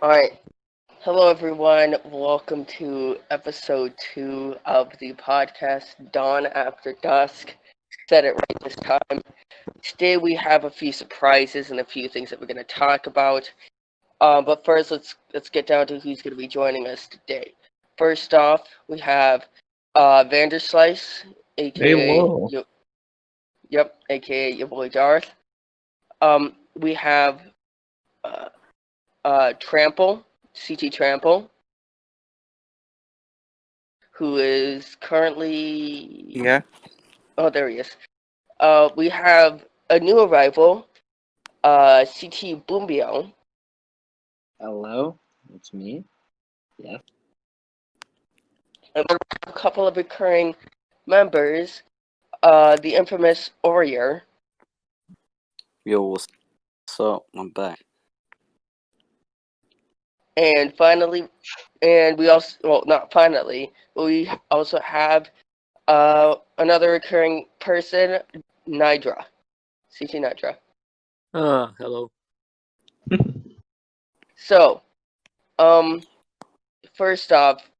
Alright, hello everyone. Welcome to episode 2 of the podcast Dawn After Dusk. Said it right this time. Today we have a few surprises and a few things that we're going to talk about. But first, let's get down to who's going to be joining us today. First off, we have Vanderslice, aka Whoa. aka your boy Darth. We have Trample, CT Trample, who is currently... Yeah. Oh, there he is. We have a new arrival, CT Boombio. Hello, it's me. Yeah. And we have a couple of recurring members, the infamous Orier. Yo, what's up? I'm back. And finally, we also, well, not finally, but we also have another recurring person, Nidra. CT Nidra. Hello. So, first off,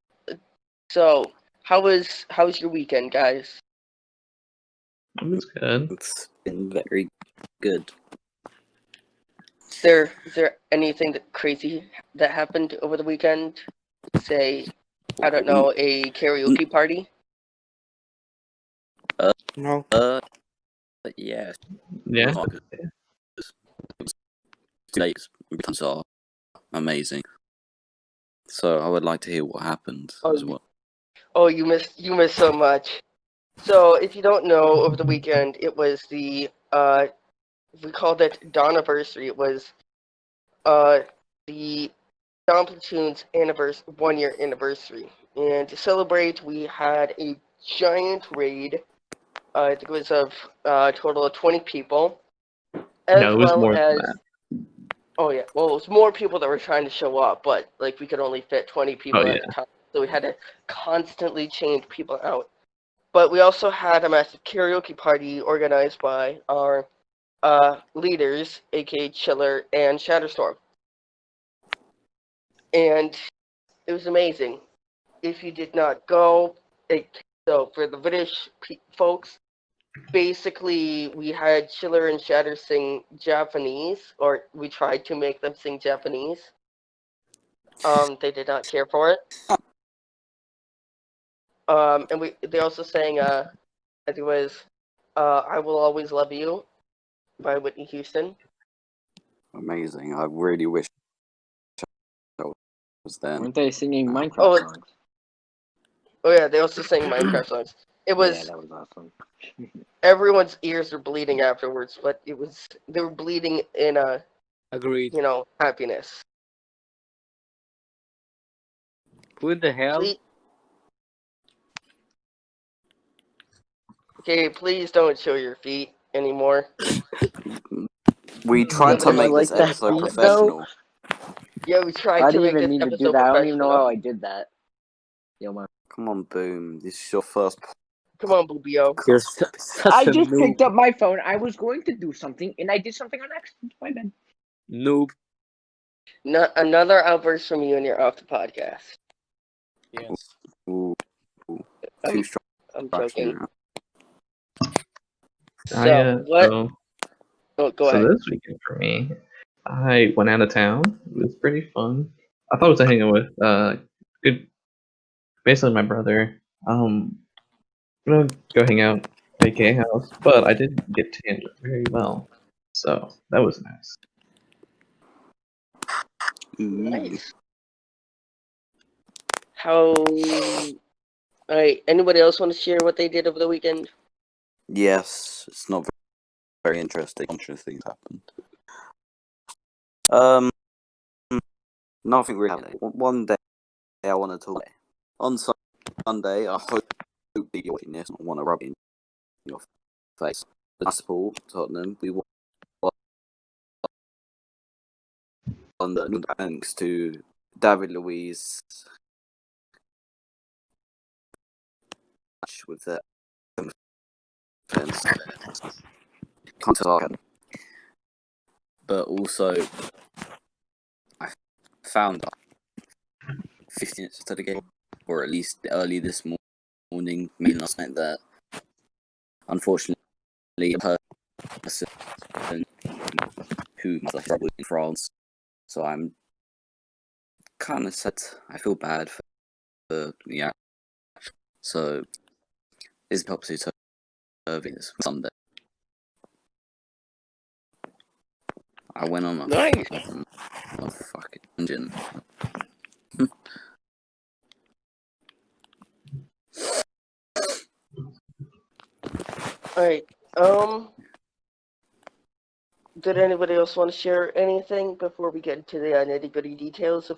how was your weekend, guys? It was good. It's been very good. Is there anything crazy that happened over the weekend? Say, I don't know, a karaoke party? No. Yeah. Yeah. Dates are amazing. So I would like to hear what happened as well. Oh, you missed so much. So if you don't know, over the weekend it was the we called it Dawn-iversary. It was the Dawn Platoon's 1-year anniversary, and to celebrate, we had a giant raid. I think it was of a total of 20 people, No, it was more than that. Oh yeah, well, it was more people that were trying to show up, but like we could only fit 20 people at a time, so we had to constantly change people out. But we also had a massive karaoke party organized by our leaders, aka Chiller and Shatterstorm. And it was amazing. If you did not go, so for the British folks, basically we had Chiller and Shatter sing Japanese, or we tried to make them sing Japanese. They did not care for it. And they also sang I think it was I Will Always Love You by Whitney Houston. Amazing. I really wish I was there. Weren't they singing Minecraft songs? Oh yeah, they also sang Minecraft songs. It was... Yeah, that was awesome. Everyone's ears were bleeding afterwards, but they were bleeding in Agreed. happiness. Who the hell? Okay, please don't show your feet anymore. We tried to make this episode professional. Yeah, we tried to make this episode professional. I don't even know how I did that. Yo, man. Come on, Boom. This is your first. Come on, Boobio. You're such I a just noob. picked up my phone. I was going to do something, and I did something on accident. My bad. Noob. Another outburst from you, and you're off the podcast. Yes. Ooh. Too strong. I'm joking. Oh, go ahead. So this weekend for me, I went out of town. It was pretty fun. I thought I was hanging with basically my brother. I'm gonna go hang out at AK house, but I did get tanned very well, so that was nice. Nice. Alright, anybody else want to share what they did over the weekend? Yes, it's not very interesting. Interesting things happened. Nothing really happened. One day I want to talk. On Sunday, I hope that you're watching this and want to rub it in your face. I support Tottenham. We won thanks to David Luiz with the defense. But also, I found out 15 minutes into the game, or at least early this morning, maybe last night, that unfortunately a person who might have trouble in France. So I'm kind of sad. I feel bad for the act. So it's topsy turvy this Sunday. I went on Nice. a fucking tangent. Alright, did anybody else want to share anything before we get into the nitty-gritty details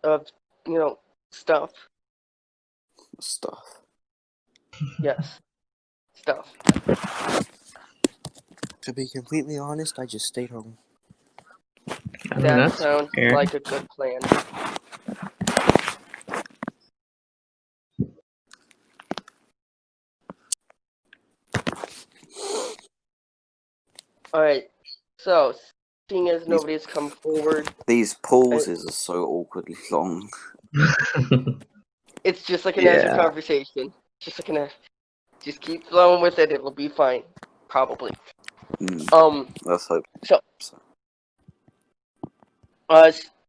of stuff? Stuff. Yes, stuff. To be completely honest, I just stayed home. I mean, That that's sounds fair. like a good plan. Alright, so, seeing as nobody's come forward, These pauses are so awkwardly long. it's just like a natural Yeah. conversation. Just keep flowing with it, it'll be fine. Probably. Let's hope So, so.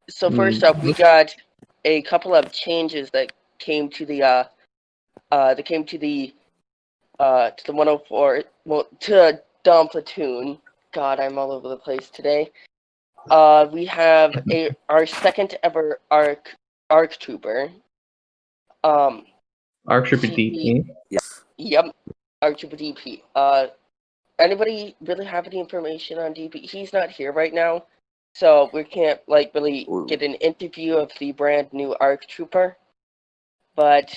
so first up, we got a couple of changes that came to the 104, well, to Dom Platoon. God, I'm all over the place today. We have our second ever ARC Trooper. ARC Trooper CP DP. Yep, ARC Trooper DP. Anybody really have any information on DP? He's not here right now, so we can't really get an interview of the brand new ARC Trooper. But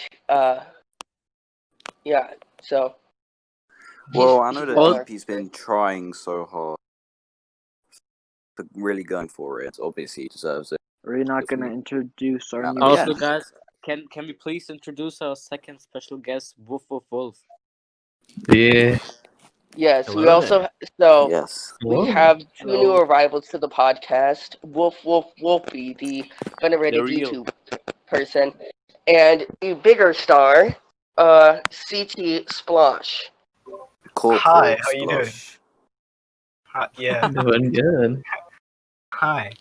yeah, so. Well, I know that Well, DP's been trying so hard, but really going for it. Obviously, he deserves it. We're not gonna introduce our new. Also, Yeah. guys, can we please introduce our second special guest, Woofwoofwoffle? Yeah. Yes, Hello we also Yes. we Whoa. have two Hello. new arrivals to the podcast. Wolfie, the venerated The real. YouTube person, and a bigger star, CT Splosh. Hi, how you doing? Yeah. Doing good. Hi.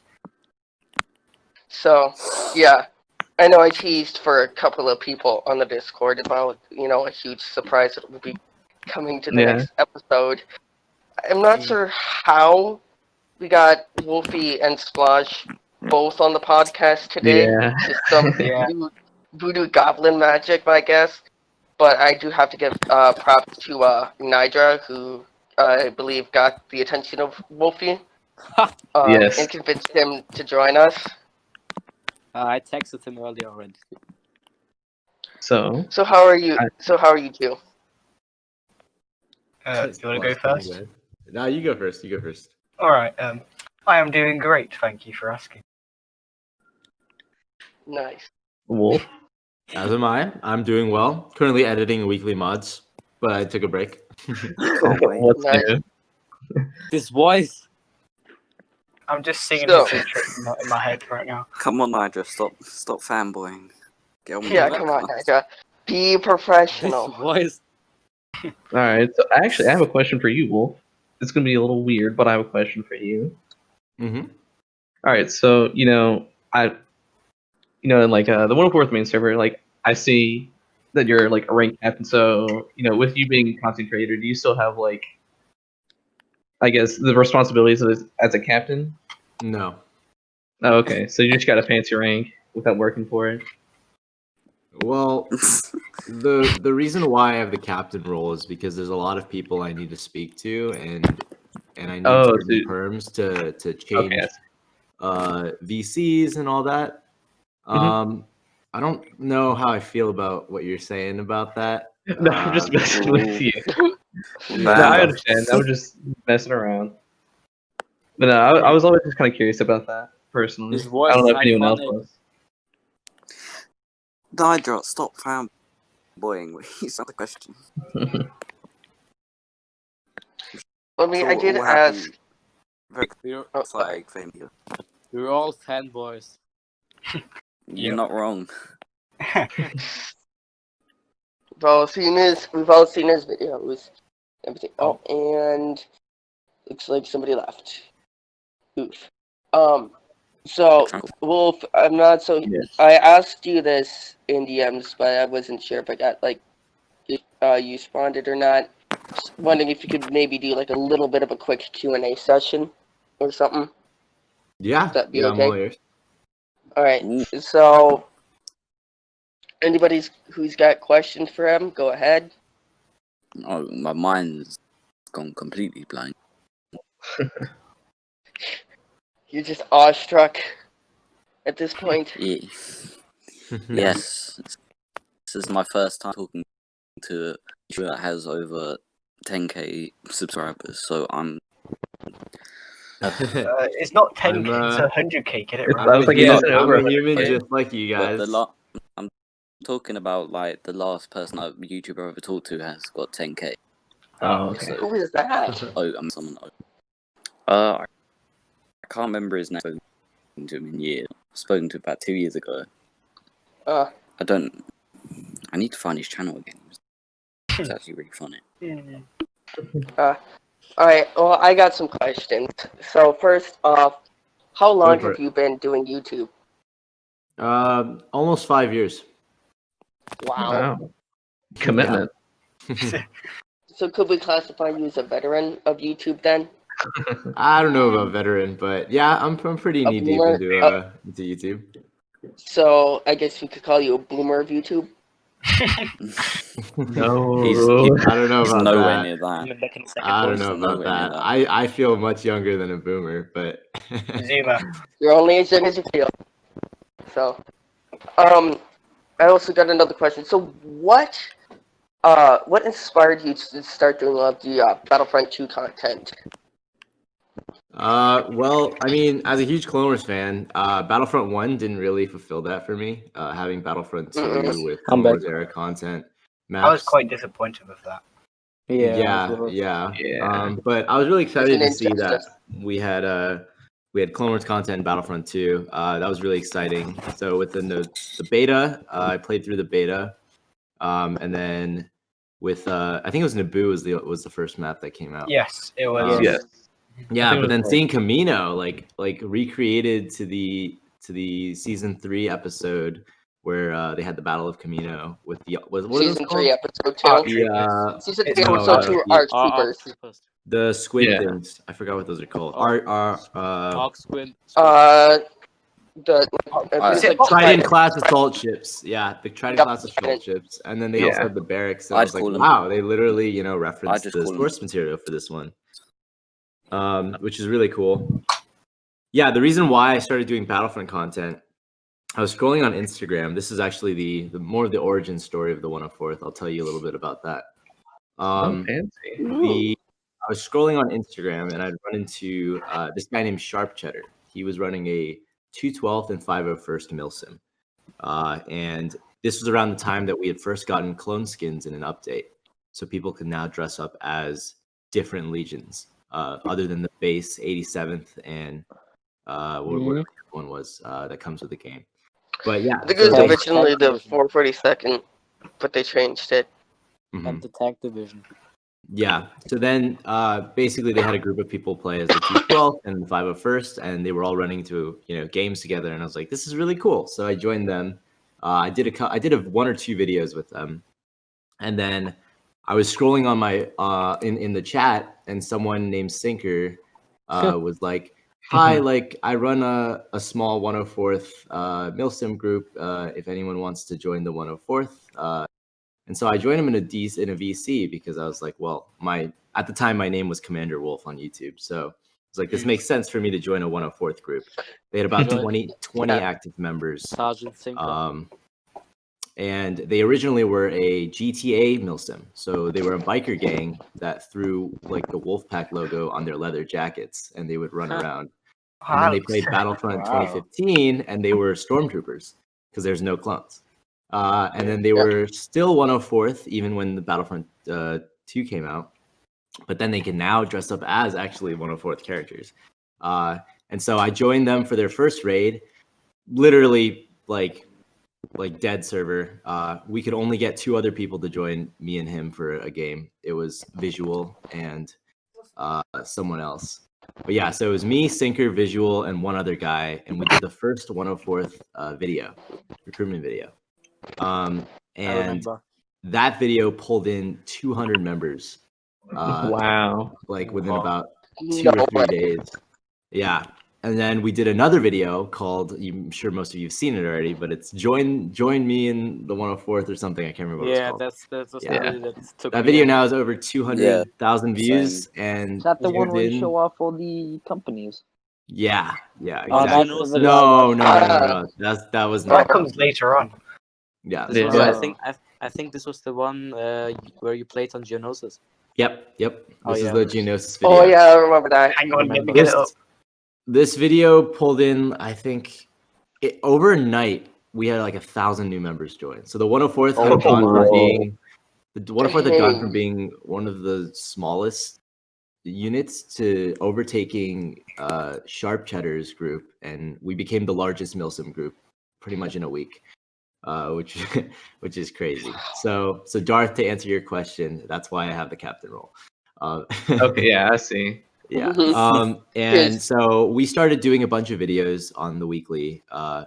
So, yeah, I know I teased for a couple of people on the Discord about, a huge surprise that will be coming to the Yeah. next episode. I'm not sure how we got Wolfie and Splosh both on the podcast today. Yeah. Just some Yeah. voodoo goblin magic, I guess. But I do have to give props to Nidra, who I believe got the attention of Wolfie. Yes. And convinced him to join us. I texted him earlier already. So. So how are you? How are you two? You want to go first? No, you go first. You go first. All right. I am doing great. Thank you for asking. Nice. Wolf. As am I. I'm doing well. Currently editing weekly mods, but I took a break. What's Nice. new? This voice. I'm just singing So- his intro in my head right now. Come on, Nigel. Stop fanboying. Get on with Yeah, the come on, podcast. Nidra. Be This professional. voice. All right. So actually, I have a question for you, Wolf. It's gonna be a little weird, but I have a question for you. Mm-hmm. All right. So in like the 104th main server, like I see that you're like a rank captain. So with you being content creator, do you still have like, I guess, the responsibilities as a captain? No. Oh, okay. So you just got a fancy rank without working for it. Well, the reason why I have the captain role is because there's a lot of people I need to speak to, and I need to give them perms to change VCs and all that. I don't know how I feel about what you're saying about that. No, I'm just messing with you. No, I understand. I was just messing around. But no, I was always just kind of curious about that personally. His voice I don't know is if anyone else iconic. was. Nigel, stop fanboying. It's not the question. I mean, So I did what happened? ask. Very We're, like fame here. we're all fanboys. You're Yep. not wrong. We've all seen his videos. Everything. Oh, and looks like somebody left. Oof. So Wolf, I'm not so. Yes. I asked you this in DMs, but I wasn't sure if I got if you responded or not. Just wondering if you could maybe do like a little bit of a quick Q&A session or something. Yeah, That'd be I'm okay. all ears. All right. Ooh. So, anybody who's got questions for him, go ahead. Oh, my mind's gone completely blank. You're just awestruck at this point. Yeah. Yes. This is my first time talking to a YouTuber that has over 10k subscribers, so I'm. It's not 10k, it's 100k. Get it It right. sounds like Yeah, he's I'm over. a human Okay. just like you But guys. I'm talking about like the last person YouTuber I ever talked to has got 10k. Oh, okay. So, Who is that? I'm someone. I can't remember his name. I've spoken to him in years. I've spoken to him about 2 years ago. Uh, I need to find his channel again. It's actually really funny. all right. Well, I got some questions. So first off, how long Go for have you been doing YouTube? Almost 5 years. Wow. Commitment. So could we classify you as a veteran of YouTube then? I don't know about veteran, but yeah, I'm pretty A knee deep boomer? into YouTube. So I guess we could call you a boomer of YouTube. No. I don't know He's about nowhere that. near that. Even back in the second I don't voice. know about Nowhere near that. that. I feel much younger than a boomer, but Zuma. You're only as young as you feel. So, I also got another question. So what inspired you to start doing all of the Battlefront 2 content? well, I mean, as a huge Clone Wars fan, Battlefront 1 didn't really fulfill that for me. Having Battlefront 2 with I'm Clone back. Wars era content, maps. I was quite disappointed with that. Yeah. But I was really excited to see that we had Clone Wars content in Battlefront 2. That was really exciting. So within the beta, I played through the beta, and then with I think it was Naboo was the first map that came out. Yes, it was. Yes. Yeah, but then seeing Camino like recreated to the season 3 episode where they had the Battle of Camino with the what are those Season 3, called? episode 2. Arc The Season 3, It's no, episode 2, Arc Arc Troopers. Troopers. the squid Yeah. things. I forgot what those are called. Arc Squid. The Is it Trident class assault ships. Yeah, the Trident Yep. class assault ships, and then they also had the barracks. And I I'd was like, call them- wow, they literally referenced just the call them- source material for this one, which is really cool. Yeah, the reason why I started doing Battlefront content, I was scrolling on Instagram. This is actually the more of the origin story of the 104th. I'll tell you a little bit about that. Fancy. I was scrolling on Instagram and I'd run into this guy named Sharp Cheddar. He was running a 212th and 501st Milsim. And this was around the time that we had first gotten clone skins in an update. So people could now dress up as different legions, other than the base 87th and whatever one was that comes with the game. But yeah, I think it was originally the 442nd, but they changed it. And the tag division. Yeah. So then basically they had a group of people play as the 212th and the 501st, and they were all running to games together, and I was like, this is really cool. So I joined them. I did one or two videos with them, and then I was scrolling on my in the chat, and someone named Sinker was like, hi, like I run a small 104th Milsim group. If anyone wants to join the 104th. And so I joined him in a VC because I was like, well, at the time my name was Commander Wolf on YouTube. So it's like, this makes sense for me to join a 104th group. They had about 20 active members. Sergeant Sinker. And they originally were a GTA Milsim. So they were a biker gang that threw like the Wolfpack logo on their leather jackets, and they would run around. And then they played Battlefront 2015, and they were stormtroopers because there's no clones. And then they were still 104th even when the Battlefront 2 came out. But then they can now dress up as actually 104th characters. And so I joined them for their first raid. literally like dead server. We could only get 2 other people to join me and him for a game. It was Visual and someone else. But yeah, so it was me, Sinker, Visual, and one other guy, and we did the first 104th recruitment video. I And remember. that video pulled in 200 members. Wow. Like within about 2 No or 3 way. days. Yeah. And then we did another video called, I'm sure most of you have seen it already, but it's join me in the 104th or something. I can't remember what it's Yeah, called. that's the Yeah. story that took That me video in. now is over 200,000 views, same. and Is that the one where you within- show off all the companies? Yeah, Oh, exactly. do you know the video I No, watched. that was That not. comes later on. Yeah, This was, but I think this was the one where you played on Geonosis. yep. Oh, This is yeah. the Geonosis video. Oh yeah, I remember that. Hang on, let me Remember. get it up. This video pulled in, I think, overnight we had like 1,000 new members join. So the 104th had Oh, gone from wow. being the 104th had gone from Dang. being one of the smallest units to overtaking Sharp Cheddar's group, and we became the largest Milsim group pretty much in a week, which which is crazy. So Darth, to answer your question, that's why I have the captain role. Okay, yeah, I see. Yeah. Mhm. And Yes. so we started doing a bunch of videos on the weekly.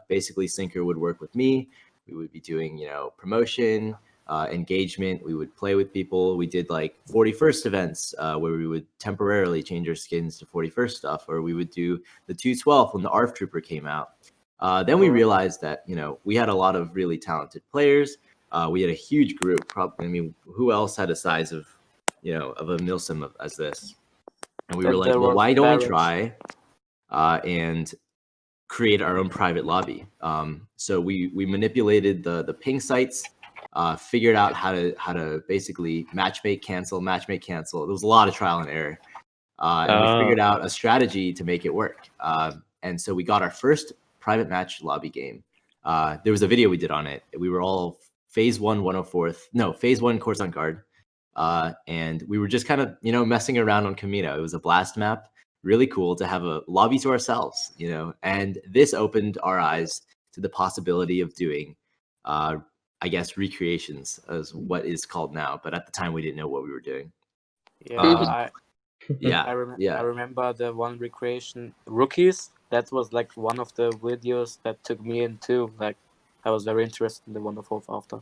Basically, Sinker would work with me. We would be doing, promotion, engagement. We would play with people. We did like 41st events where we would temporarily change our skins to 41st stuff, or we would do the 212th when the ARF Trooper came out. Then we realized that, we had a lot of really talented players. We had a huge group. Probably, I mean, who else had a size of, of a Milsim as this? And we were like, well, why don't we try and create our own private lobby? So we manipulated the ping sites, figured out how to basically matchmake, cancel. There was a lot of trial and error. And we figured out a strategy to make it work. And so we got our first private match lobby game. There was a video we did on it. We were all phase 1 Coruscant Guard. And we were just kind of, messing around on Camino. It was a blast map, really cool to have a lobby to ourselves, and this opened our eyes to the possibility of doing, I guess, recreations as what is called now. But at the time, we didn't know what we were doing. Yeah, Yeah, I remember the one recreation Rookies. That was like one of the videos that took me in too. Like, I was very interested in the 104th after.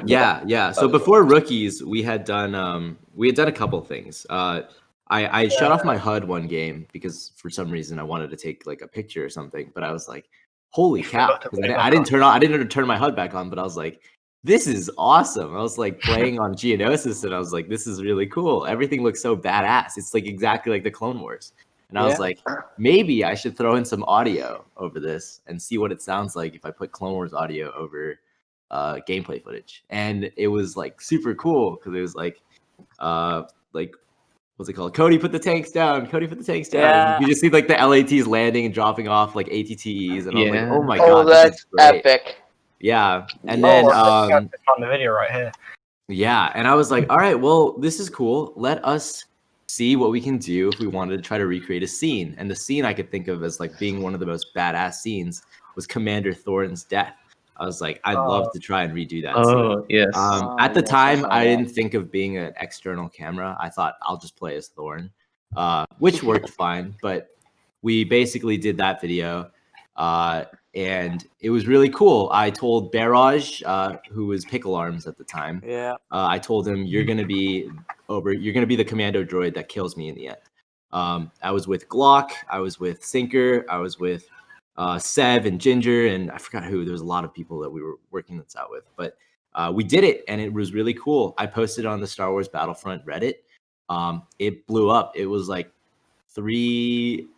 Yeah. So before Rookies, we had done a couple things. I shut off my HUD one game because for some reason I wanted to take like a picture or something, but I was like, holy cow! I didn't turn my HUD back on, but I was like, this is awesome. I was like playing on Geonosis, and I was like, this is really cool. Everything looks so badass. It's like exactly like the Clone Wars. And I was like, maybe I should throw in some audio over this and see what it sounds like if I put Clone Wars audio over gameplay footage. And it was like super cool because it was like what's it called? Cody, put the tanks down. Yeah. You just see like the LATs landing and dropping off like ATTs, and I was like, oh my Oh, god, that's great. epic. Yeah. And then on the video right here. yeah, and I was like, all right, well, this is cool. Let us see what we can do if we wanted to try to recreate a scene. And the scene I could think of as like being one of the most badass scenes was Commander Thorin's death. I was like, I'd love to try and redo that scene. Oh, yes. At the yes, I time, saw I that. didn't think of being an external camera. I thought I'll just play as Thorin, which worked fine. But we basically did that video, and it was really cool. I told Barrage, who was Pickle Arms at the time, I told him, you're gonna be the commando droid that kills me in the end. I was with Glock, I was with Sinker, I was with Sev and Ginger, and I forgot who. There was a lot of people that we were working this out with, but we did it, and it was really cool. I posted on the Star Wars Battlefront Reddit. It blew up. It was like 4,000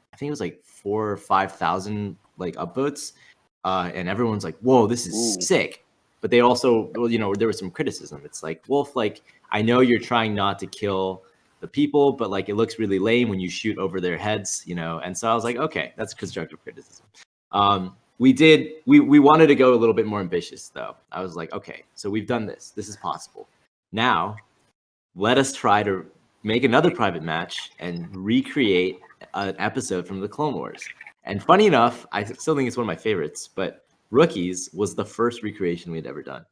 or 5,000 like upvotes, and everyone's like, "Whoa, this is sick!" But they also, there was some criticism. It's like, Wolf, like, I know you're trying not to kill the people, but like it looks really lame when you shoot over their heads, And so I was like, okay, that's constructive criticism. We wanted to go a little bit more ambitious though. I was like, okay, so we've done this. This is possible. Now, let us try to make another private match and recreate an episode from the Clone Wars. And funny enough, I still think it's one of my favorites, but Rookies was the first recreation we had ever done.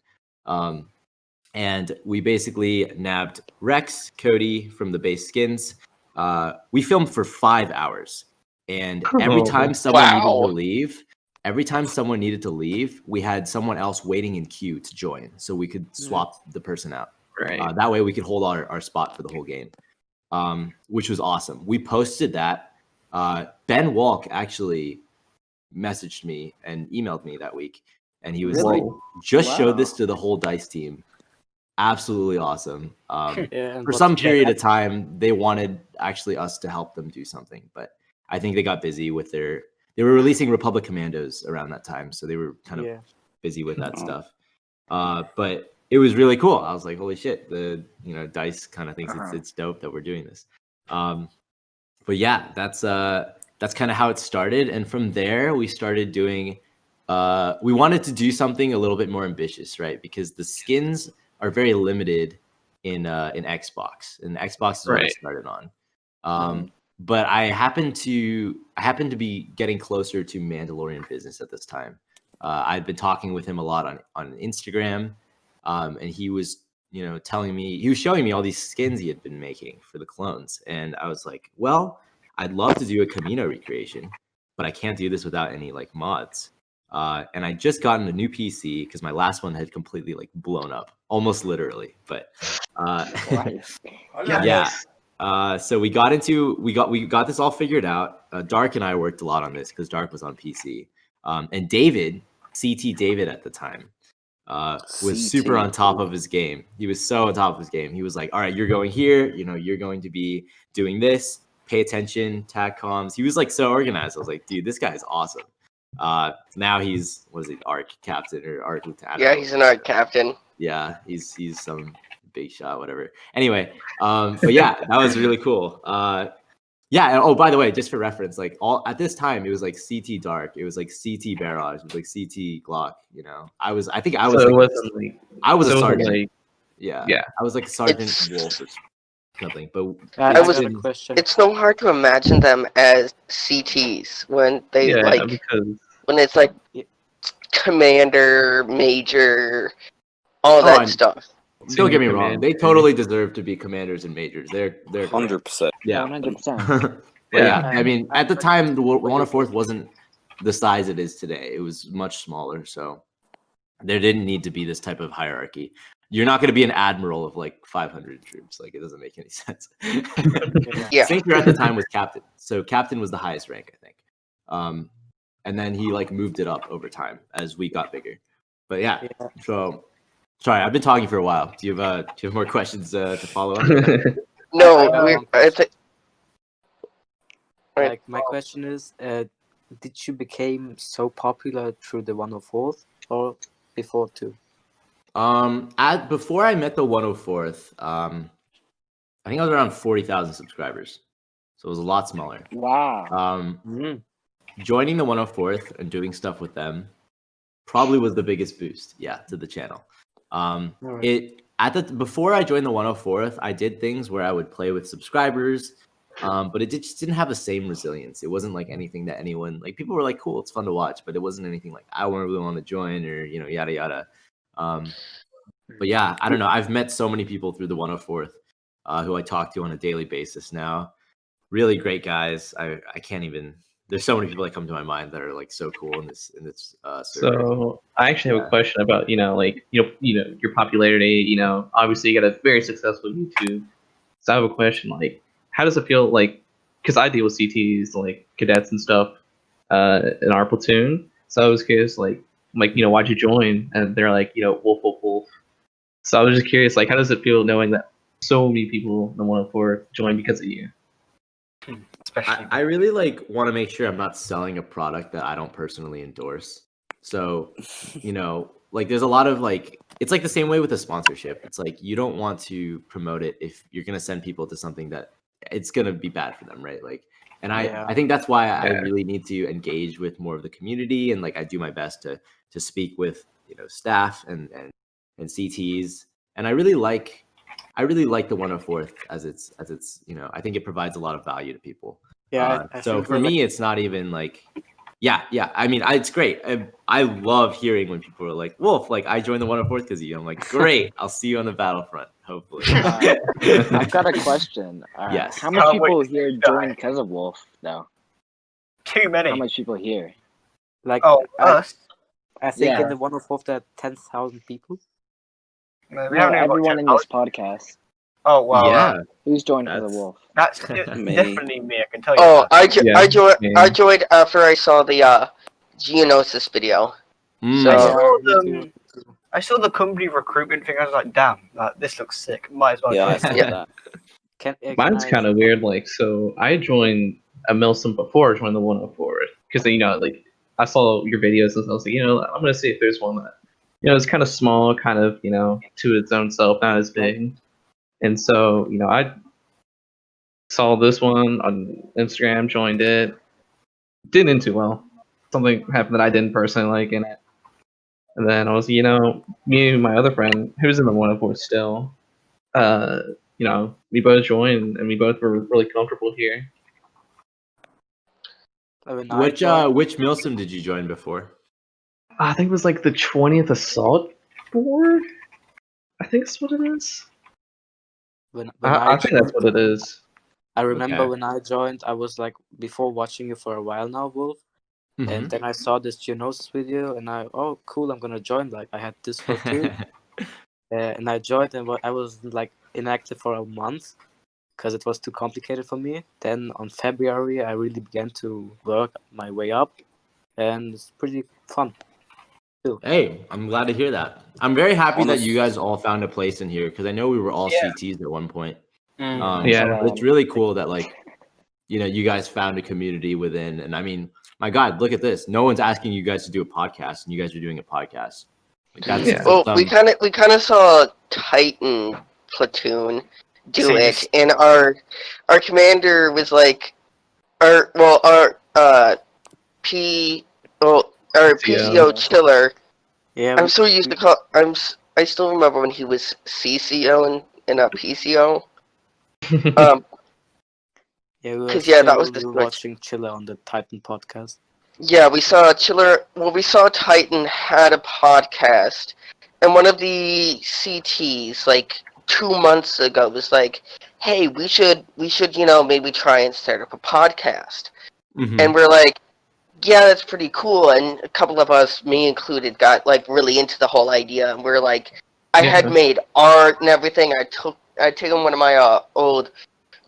And we basically nabbed Rex, Cody from the base skins. We filmed for 5 hours. And every time someone needed to leave, we had someone else waiting in queue to join, so we could swap the person out. Right. That way we could hold our spot for the whole game, which was awesome. We posted that. Ben Walk actually messaged me and emailed me that week, and he was like, just showed this to the whole DICE team. Absolutely awesome. For some period of time, they wanted actually us to help them do something, but I think they got busy with they were releasing Republic Commandos around that time, so they were kind of busy with that stuff. But it was really cool. I was like, holy shit, DICE kind of thinks it's dope that we're doing this. But yeah, that's kind of how it started. And from there, we started doing, we wanted to do something a little bit more ambitious, right? Because the skins are very limited in Xbox, and Xbox is what I started on. But I happened to be getting closer to Mandalorian business at this time. I'd been talking with him a lot on Instagram, and he was showing me all these skins he had been making for the clones, and I was like, well, I'd love to do a Camino recreation, but I can't do this without any like mods. And I just gotten a new PC because my last one had completely like blown up, almost literally. But so we got this all figured out. Dark and I worked a lot on this because Dark was on PC, and David, CT David at the time, was super on top of his game. He was so on top of his game. He was like, all right, you're going here, you're going to be doing this, pay attention, tag comms. He was like so organized. I was like, dude, this guy is awesome. Now he's ARC captain or ARC lieutenant? Yeah, he's an ARC captain. Yeah, he's some big shot, whatever. Anyway, but yeah, that was really cool. Yeah. And, oh, by the way, just for reference, like at this time, it was like CT Dark, it was like CT Barrage, it was like CT Glock. I was a sergeant. Yeah. I was like a Sergeant Wolf or something. But it's so hard to imagine them as CTs when they when it's like commander, major, all that stuff. Don't get me wrong; they totally deserve to be commanders and majors. They're 100%. Yeah, 100%. Yeah. I mean, at the time, the 104th wasn't the size it is today. It was much smaller, so there didn't need to be this type of hierarchy. You're not going to be an admiral of like 500 troops. Like, it doesn't make any sense. Sinker at the time was captain, so captain was the highest rank, I think. And then he like moved it up over time as we got bigger. But yeah. So sorry, I've been talking for a while. Do you have more questions to follow up? No, like my question is, did you become so popular through the 104th or before too? Before I met the 104th, I think I was around 40,000 subscribers, so it was a lot smaller. Wow. Joining the 104th and doing stuff with them probably was the biggest boost, to the channel. Before I joined the 104th, I did things where I would play with subscribers, but it just didn't have the same resilience. It wasn't like anything that anyone like. People were like, "Cool, it's fun to watch," but it wasn't anything like I really want to join or yada yada. But yeah, I don't know. I've met so many people through the 104th who I talk to on a daily basis now. Really great guys. I can't even. There's so many people that come to my mind that are like so cool in this server. So I actually have a question about your popularity. Obviously you got a very successful YouTube. So I have a question, like, how does it feel like? Because I deal with CTs, like cadets and stuff, in our platoon. So I was curious, like why'd you join? And they're like, wolf, wolf, wolf. So I was just curious, like, how does it feel knowing that so many people in the 104 joined because of you? I really want to make sure I'm not selling a product that I don't personally endorse. So, there's a lot of it's like the same way with a sponsorship. It's like you don't want to promote it if you're going to send people to something that it's going to be bad for them, right? I think that's why I really need to engage with more of the community, and I do my best to speak with staff and CTs, and I really like the 104th as it's I think it provides a lot of value to people. So for me, it's not even Yeah. I mean, it's great. I love hearing when people are like, Wolf, like I joined the 104th because of you. I'm like, great. I'll see you on the battlefront, hopefully. I've got a question. Yes. How much Can't people wait to here die. joined because of Wolf, though? Too many. How much people here? Like Oh, us? I think Yeah. in the 104th there are 10,000 people. No, we No, haven't even got everyone in 10,000. this podcast. Oh, well, Yeah. Who's joined because of That's- Wolf? that's Me. definitely me, I can tell you Oh, that. I joined after I saw the Geonosis video. Mm. I So- saw me too. I saw the company recruitment thing. I was like, damn, this looks sick. Might as well Yeah, I join. saw Yeah. that. Can Mine's I- kind of weird. Like, so I joined a Milsim before I joined the 104 because like I saw your videos and I was like, I'm gonna see if there's one that it's kind of small, kind of to its own self, not as big. And so I saw this one on Instagram, joined it, didn't do too well. Something happened that I didn't personally like in it. And then I was, me and my other friend, who's in the 104 still, we both joined and we both were really comfortable here. when I Which joined, Milsim did you join before? I think it was like the 20th Assault Board. I think that's what it is. when I think that's what it is. I remember Okay. when I joined, I was like before watching you for a while now, Wolf. Mhm. And then I saw this Geonosis video, and cool, I'm gonna join. Like I had Discord too, and I joined, and I was like inactive for a month because it was too complicated for me. Then on February, I really began to work my way up, and it's pretty fun. Hey, I'm glad to hear that. I'm very happy that Honest- you guys all found a place in here because I know we were all Yeah. CTs at one point. Mm. Yeah. But it's really cool that you guys found a community within. And I mean, my God, look at this. No one's asking you guys to do a podcast, and you guys are doing a podcast. Like that's Yeah. Well, we kind of saw Titan platoon do it, and our commander was like, our PCO chiller. Yeah, I'm so used to I still remember when he was CCO in a PCO. yeah, we were 'cause, yeah, that was we were the- watching Chiller on the Titan podcast. Yeah, we saw Chiller. Well, we saw Titan had a podcast, and one of the CTs like 2 months ago was like, "Hey, we should maybe try and start up a podcast." Mhm. And we're like, "Yeah, that's pretty cool." And a couple of us, me included, got like really into the whole idea, and we're like, I had Yeah. made art and everything. I'd taken one of my old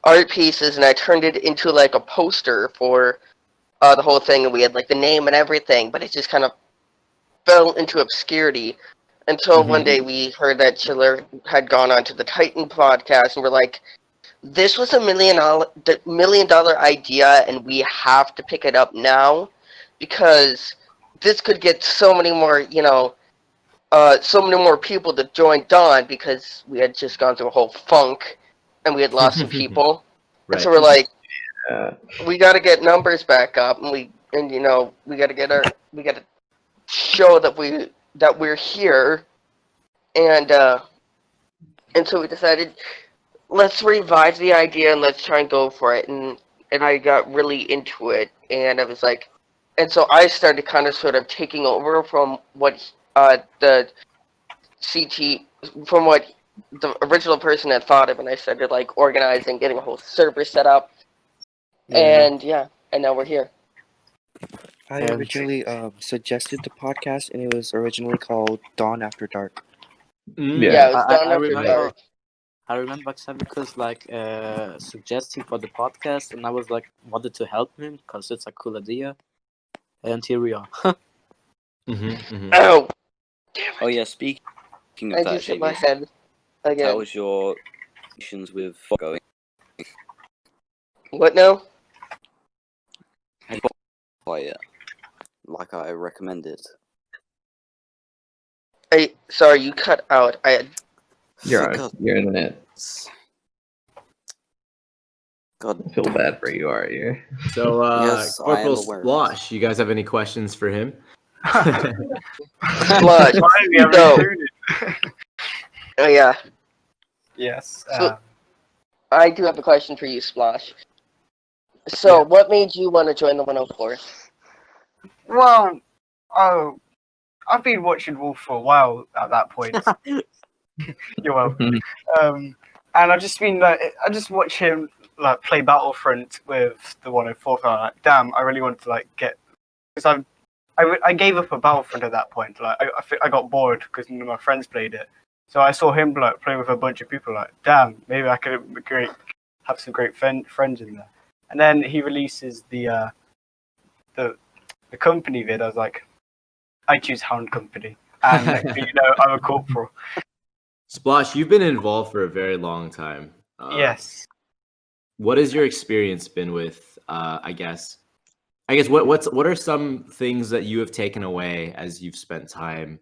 art pieces and I turned it into like a poster for the whole thing, and we had like the name and everything, but it just kind of fell into obscurity until one day we heard that Chiller had gone on to the Titan podcast, and we're like, this was $1 million idea, and we have to pick it up now because this could get so many more people to join Dawn, because we had just gone through a whole funk and we had lost some people. Right. And so we're like, Uh, we got to get numbers back up, and we got to show that we're here, and so we decided, let's revive the idea and let's try and go for it. And I got really into it, and I was like, and so I started kind of sort of taking over from what the CT, from what the original person had thought of, and I started like organizing, getting a whole server set up, and now we're here. I And- originally suggested the podcast, and it was originally called Dawn After Dark. Yeah, it was I Dawn After remember. Dark. I remember Xavicus like suggesting for the podcast, and I was like wanted to help him because it's a cool idea, and here we are. Oh, Oh yeah, speaking of I that, just hit my JB, head again. how was your missions with going? What now? Quiet, like I recommended. Sorry, you cut out. your internet. God, I feel bad for you, are you? So, Yes, I am Corporal aware of Splosh, you guys have any questions for him? Splosh. Why we have No. recruited? Oh yeah, Yes. So- I do have a question for you, Splosh. So, what made you want to join the 104? Well, oh, I've been watching Wolf for a while at that point. You're welcome. And I've just been like, I just watch him like play Battlefront with the 104. And I'm like, damn, I really want to like get because I gave up a Battlefront at that point. Like I got bored because none of my friends played it. So I saw him like playing with a bunch of people. Like, damn, maybe I could have some great friends in there. And then he releases the company vid. I was like, I choose Hound Company, and next thing you know, I'm a corporal. Splosh, you've been involved for a very long time. Yes. What has your experience been with? I guess what are some things that you have taken away as you've spent time,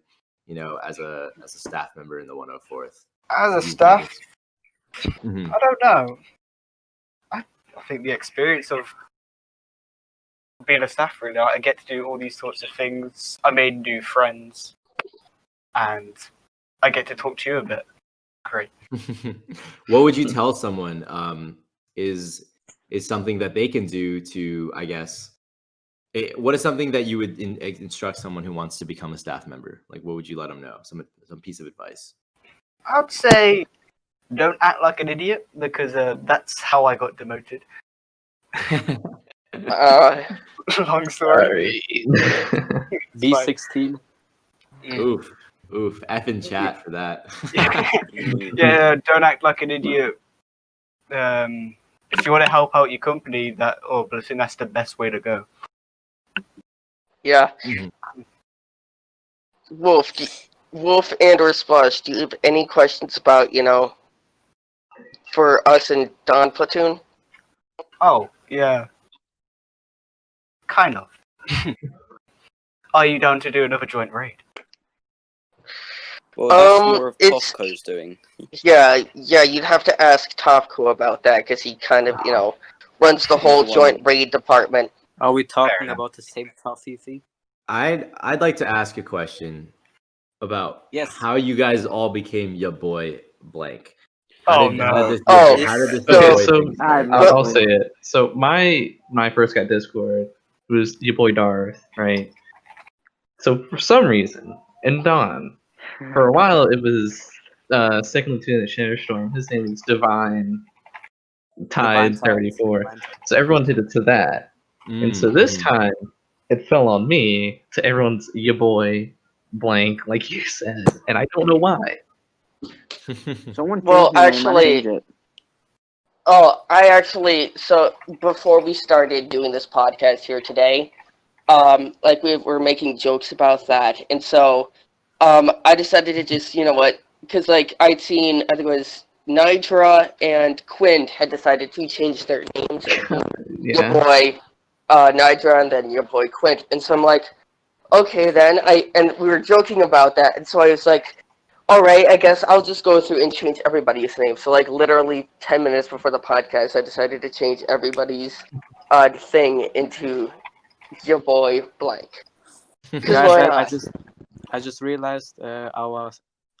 as a staff member in the 104th? As a staff, Mhm. I don't know. I think the experience of being a staff, really, I get to do all these sorts of things. I made new friends, and I get to talk to you a bit. Great. What would you tell someone is something that they can do to, I guess, what is something that you would instruct someone who wants to become a staff member? Like, what would you let them know? Some piece of advice. I'd say don't act like an idiot, because that's how I got demoted. Long story. B16. Oof. F in chat for that. Yeah, don't act like an idiot. If you want to help out your company, but I think that's the best way to go. Yeah. Mhm. Wolf and or Splosh, do you have any questions about, for us in Dawn Platoon? Oh, yeah. Kind of. Are you down to do another joint raid? Well, that's more of it's- Tofko's doing. Yeah, you'd have to ask Topco about that, because he kind of, runs the whole joint raid department. Are we talking enough. about the same Toffee? I'd like to ask a question about how you guys all became ya boy blank. How did this Okay, boy so thing start? I'll say it. So when I first got Discord, it was your boy Darth, right? So for some reason, in Dawn, for a while it was second lieutenant Shadowstorm. His name is Divine Tide 34. So everyone did it to that. And so this time it fell on me to everyone's your boy blank, like you said, and I don't know why. Someone Well, changed my name, I actually, changed it. So before we started doing this podcast here today, like we were making jokes about that, and so, I decided to just, because like I'd seen, I think it was Nidra and Quint had decided to change their names. Your boy, Nidra, and then your boy Quint, and so I'm like, okay then, and we were joking about that, and so I was like, alright, I guess I'll just go through and change everybody's name. So, like, literally 10 minutes before the podcast, I decided to change everybody's thing into your boy blank. Guys, Why not? I just realized our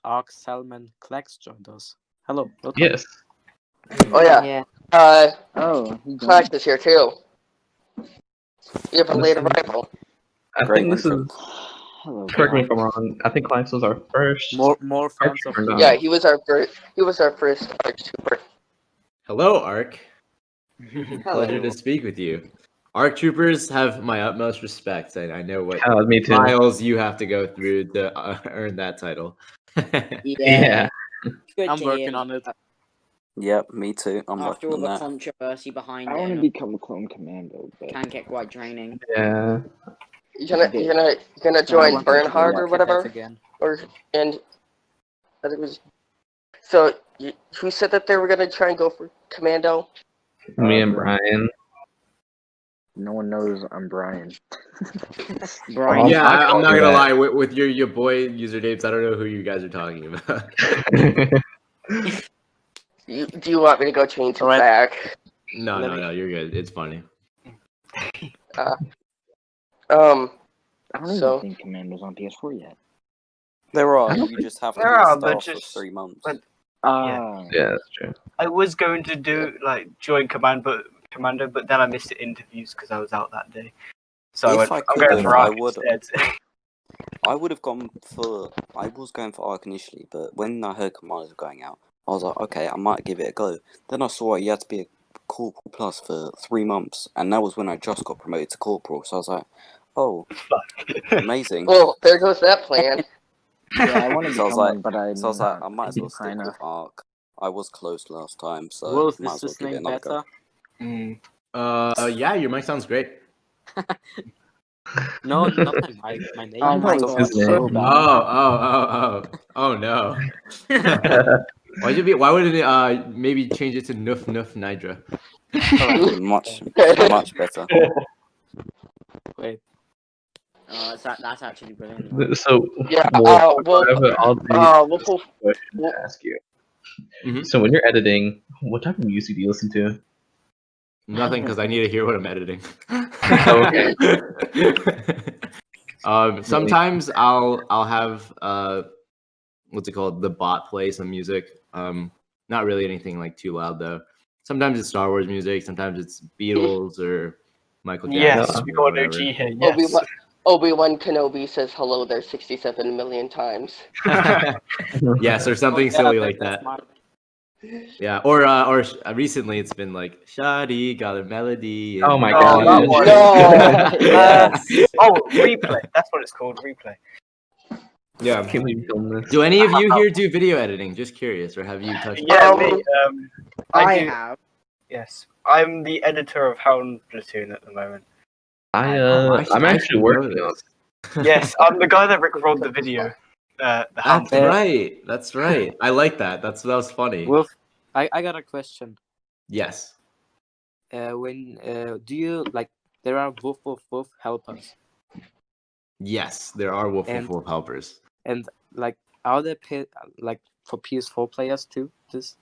Arc Salmon Klex joined us. Hello. Welcome. Yes. Oh, yeah. He Clax is here, too. We have a late arrival. I think this is. Hello, Correct me if I'm wrong. I think Clax was our first. More fans of Archer, Yeah, he was our first Arch Trooper. Hello, Arc. Hello. Pleasure to speak with you. Arc troopers have my utmost respect. I know what me too. miles you have to go through to earn that title. Yeah. Good I'm to working hear. on it. Yep, me too. I'm After working all on the that. controversy behind I it, want to and become a clone commando, but it can get quite draining. Yeah. You're gonna join want to Bernhard do or that. whatever? Again. And I think it was. So, who said that they were gonna try and go for Commando? Me and Brian. no one knows I'm Brian. Brian, Yeah, I'll I'm call not you gonna that. lie. With your boy usernames, I don't know who you guys are talking about. Do you want me to go change it Alright. back? No, you're good. It's funny. I don't So- even think Commando's on PS4 yet. There I are. don't You just have to There be are, a but staff for just- 3 months. but- Ah, Yeah, that's true. I was going to do like join Commando, but then I missed the interviews because I was out that day. So I If went. I I'm going could, for I Ark would. instead. I would have gone for. I was going for Ark initially, but when I heard Commanders were going out, I was like, okay, I might give it a go. Then I saw you had to be a Corporal Plus for 3 months, and that was when I just got promoted to Corporal. So I was like, oh, amazing. Well, there goes that plan. Yeah, I want to So I was become like, one, but I'm so I was like, not I might as well stick kind of. with Ark. I was close last time, so Wolf, might is as well this give it name another go. better? Yeah, your mic sounds great. No, not my mic. My name. Oh my So- god, his so name. bad. Oh no. Why wouldn't it maybe change it to Noof Noof Nidra? much better. Wait. That's actually brilliant. So Yeah, Wolf, well, I have an oddly Wolf, Wolf, question Wolf- to ask you. Mhm. So when you're editing, what type of music do you listen to? Nothing, because I need to hear what I'm editing. Okay. Sometimes I'll have what's it called? The bot play some music. Not really anything like too loud though. Sometimes it's Star Wars music. Sometimes it's Beatles or Michael Jackson. Yes, we or got an whatever. OG here. Yes. Obi-Wan Kenobi says hello there 67 million times. Yes, or something silly like that. Yeah, or recently it's been like Shadi got a melody. Oh my Oh, god. that one. No. Yes. Oh, replay. That's what it's called. Replay. Yeah. Can't believe you filmed this. Do any of you here do video editing? Just curious, or have you touched? Yeah, Um, me. I do. have. Yes, I'm the editor of Hound Platoon at the moment. I'm actually working on it. Yes, I'm the guy that rickrolled the video. The Hound. That's right. That's right. I like that. That was funny. Wolf, I got a question. Yes. When do you like? There are woof woof woof helpers, Yes, there are Wolf And- Wolf helpers. and like, are there like for PS4 players too? This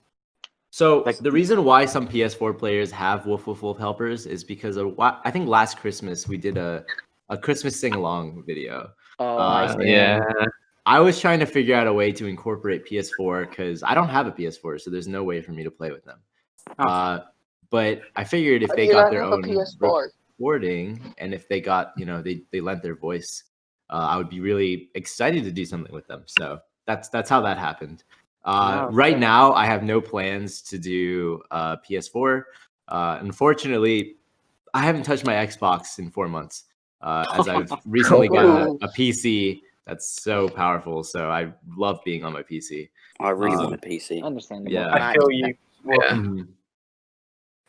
So Like- the reason why some PS4 players have Wolf Wolf helpers is because I think last Christmas we did a Christmas sing along video. Oh, Uh, I see. Yeah. I was trying to figure out a way to incorporate PS4 because I don't have a PS4, so there's no way for me to play with them. But I figured if How they do you got not their have a own PS4? recording and if they got, they lent their voice, I would be really excited to do something with them. So that's how that happened. Right now, I have no plans to do PS4. Unfortunately, I haven't touched my Xbox in 4 months, as I've recently gotten a PC that's so powerful. So I love being on my PC. I really want a PC. Understandable. Yeah. I feel you. Mhm.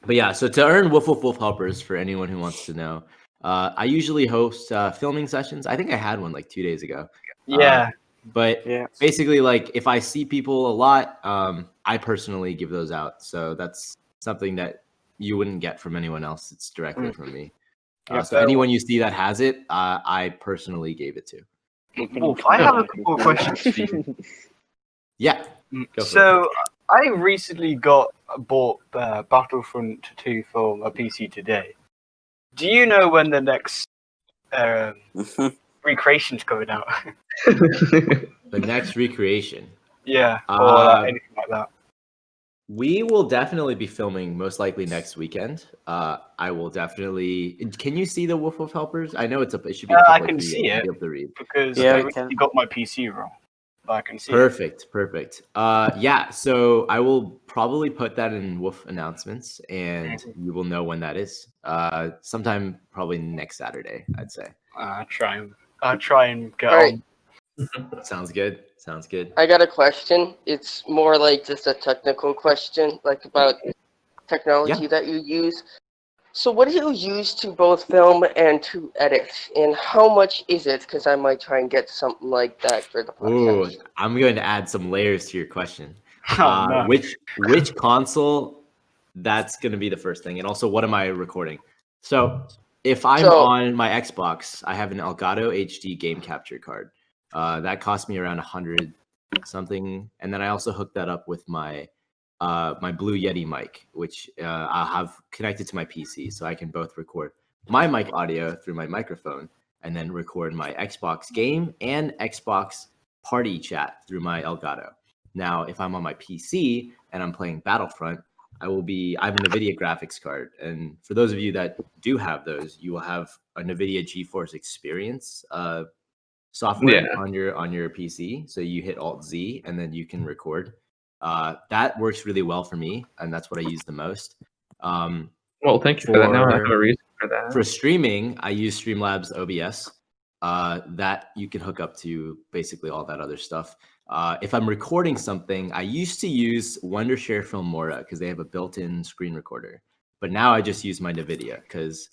But yeah, so to earn Wolf Wolf Wolf helpers, for anyone who wants to know, I usually host filming sessions. I think I had one like 2 days ago. Yeah. But Yeah. basically, like if I see people a lot, I personally give those out. So that's something that you wouldn't get from anyone else. It's directly from me. Yeah, So anyone you see that has it, I personally gave it to. Wolf, I have a couple of questions for you. Yeah. Go for So I recently bought Battlefront 2 for a PC today. Do you know when the next recreation's coming out? The next recreation. Yeah, or anything like that. We will definitely be filming most likely next weekend. I will definitely. Can you see the Wolf Wolf helpers? I know it should be. I can see it be able to read. because Yeah, I we recently can. got my PC wrong. But I can see it. Perfect. Yeah. So I will probably put that in Wolf announcements, and you will know when that is. Sometime probably next Saturday, I'd say. I'll try and get Alright. on. Sounds good. I got a question. It's more like just a technical question, like about technology that you use. So what do you use to both film and to edit? And how much is it? Because I might try and get something like that for the Ooh, podcast. I'm going to add some layers to your question. Oh, no. Which console? That's going to be the first thing, and also what am I recording? So if I'm on my Xbox, I have an Elgato HD game capture card. That cost me around 100 something, and then I also hooked that up with my my Blue Yeti mic, which I'll have connected to my PC, so I can both record my mic audio through my microphone, and then record my Xbox game and Xbox party chat through my Elgato. Now, if I'm on my PC and I'm playing Battlefront, I have a NVIDIA graphics card, and for those of you that do have those, you will have a NVIDIA GeForce Experience software on your PC. So you hit Alt Z and then you can record. That works really well for me, and that's what I use the most. Well, thank you for that. Now I have a reason for that. For streaming, I use Streamlabs OBS. That you can hook up to basically all that other stuff. If I'm recording something, I used to use Wondershare Filmora because they have a built-in screen recorder. But now I just use my NVIDIA because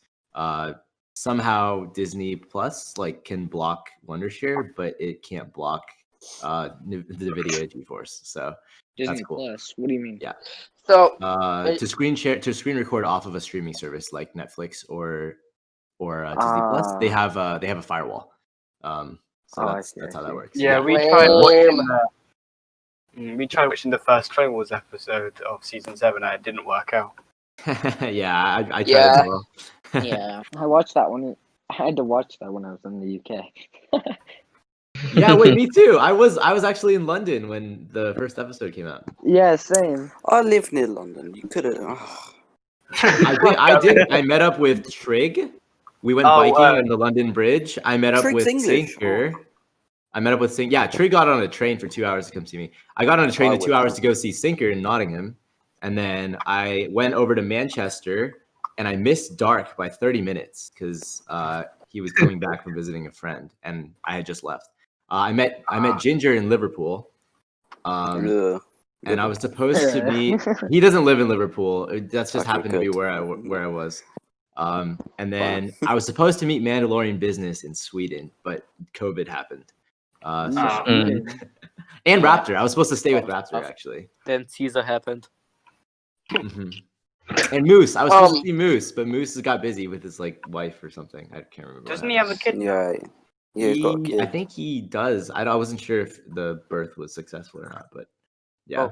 somehow Disney Plus can block Wondershare, but it can't block the NVIDIA GeForce. So Disney that's cool. Plus. What do you mean? Yeah. So to screen record off of a streaming service like Netflix or Disney Plus, they have a firewall. That's how that works. Yeah, we tried watching the first Clone Wars episode of season 7, and it didn't work out. Yeah, I tried as well. Yeah, I watched that one. I had to watch that when I was in the UK. Yeah, wait, me too. I was actually in London when the first episode came out. Yeah, same. I live near London. You could have. I did. I met up with Trig. We went biking on the London Bridge. I met up Trig's with English. Sinker. I met up with Sinker. Yeah, Trig got on a train for 2 hours to come see me. I got on a train for 2 hours to go see Sinker in Nottingham. And then I went over to Manchester and I missed Dark by 30 minutes because he was coming back from visiting a friend and I had just left. I met Ginger in Liverpool. And I was supposed to meet. He doesn't live in Liverpool. That's just happened to be where I was. And then I was supposed to meet Mandalorian Business in Sweden, but COVID happened. And Raptor. I was supposed to stay with Raptor actually. Then Caesar happened. Mm-hmm. And Moose. I was supposed to see Moose, but Moose got busy with his wife or something. I can't remember. Doesn't he have a kid? Yeah, he's got a kid. I think he does. I wasn't sure if the birth was successful or not, but yeah.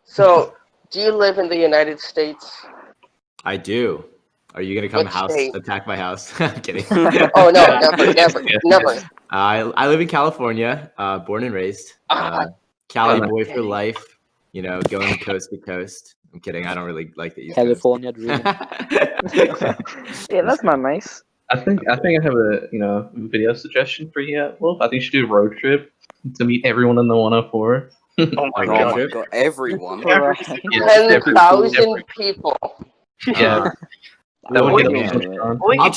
So do you live in the United States? I do. Are you gonna come What state? attack my house? I'm kidding. Oh no, never. I live in California, born and raised. Cali boy for life. Going coast to coast. I'm kidding. I don't really like the East California dream. Yeah, that's not nice. I think I have a video suggestion for you, Wolf. I think you should do a road trip to meet everyone in the 104. Oh my god. Everyone. 10,000 people. Yeah. That would get me so strong. I'll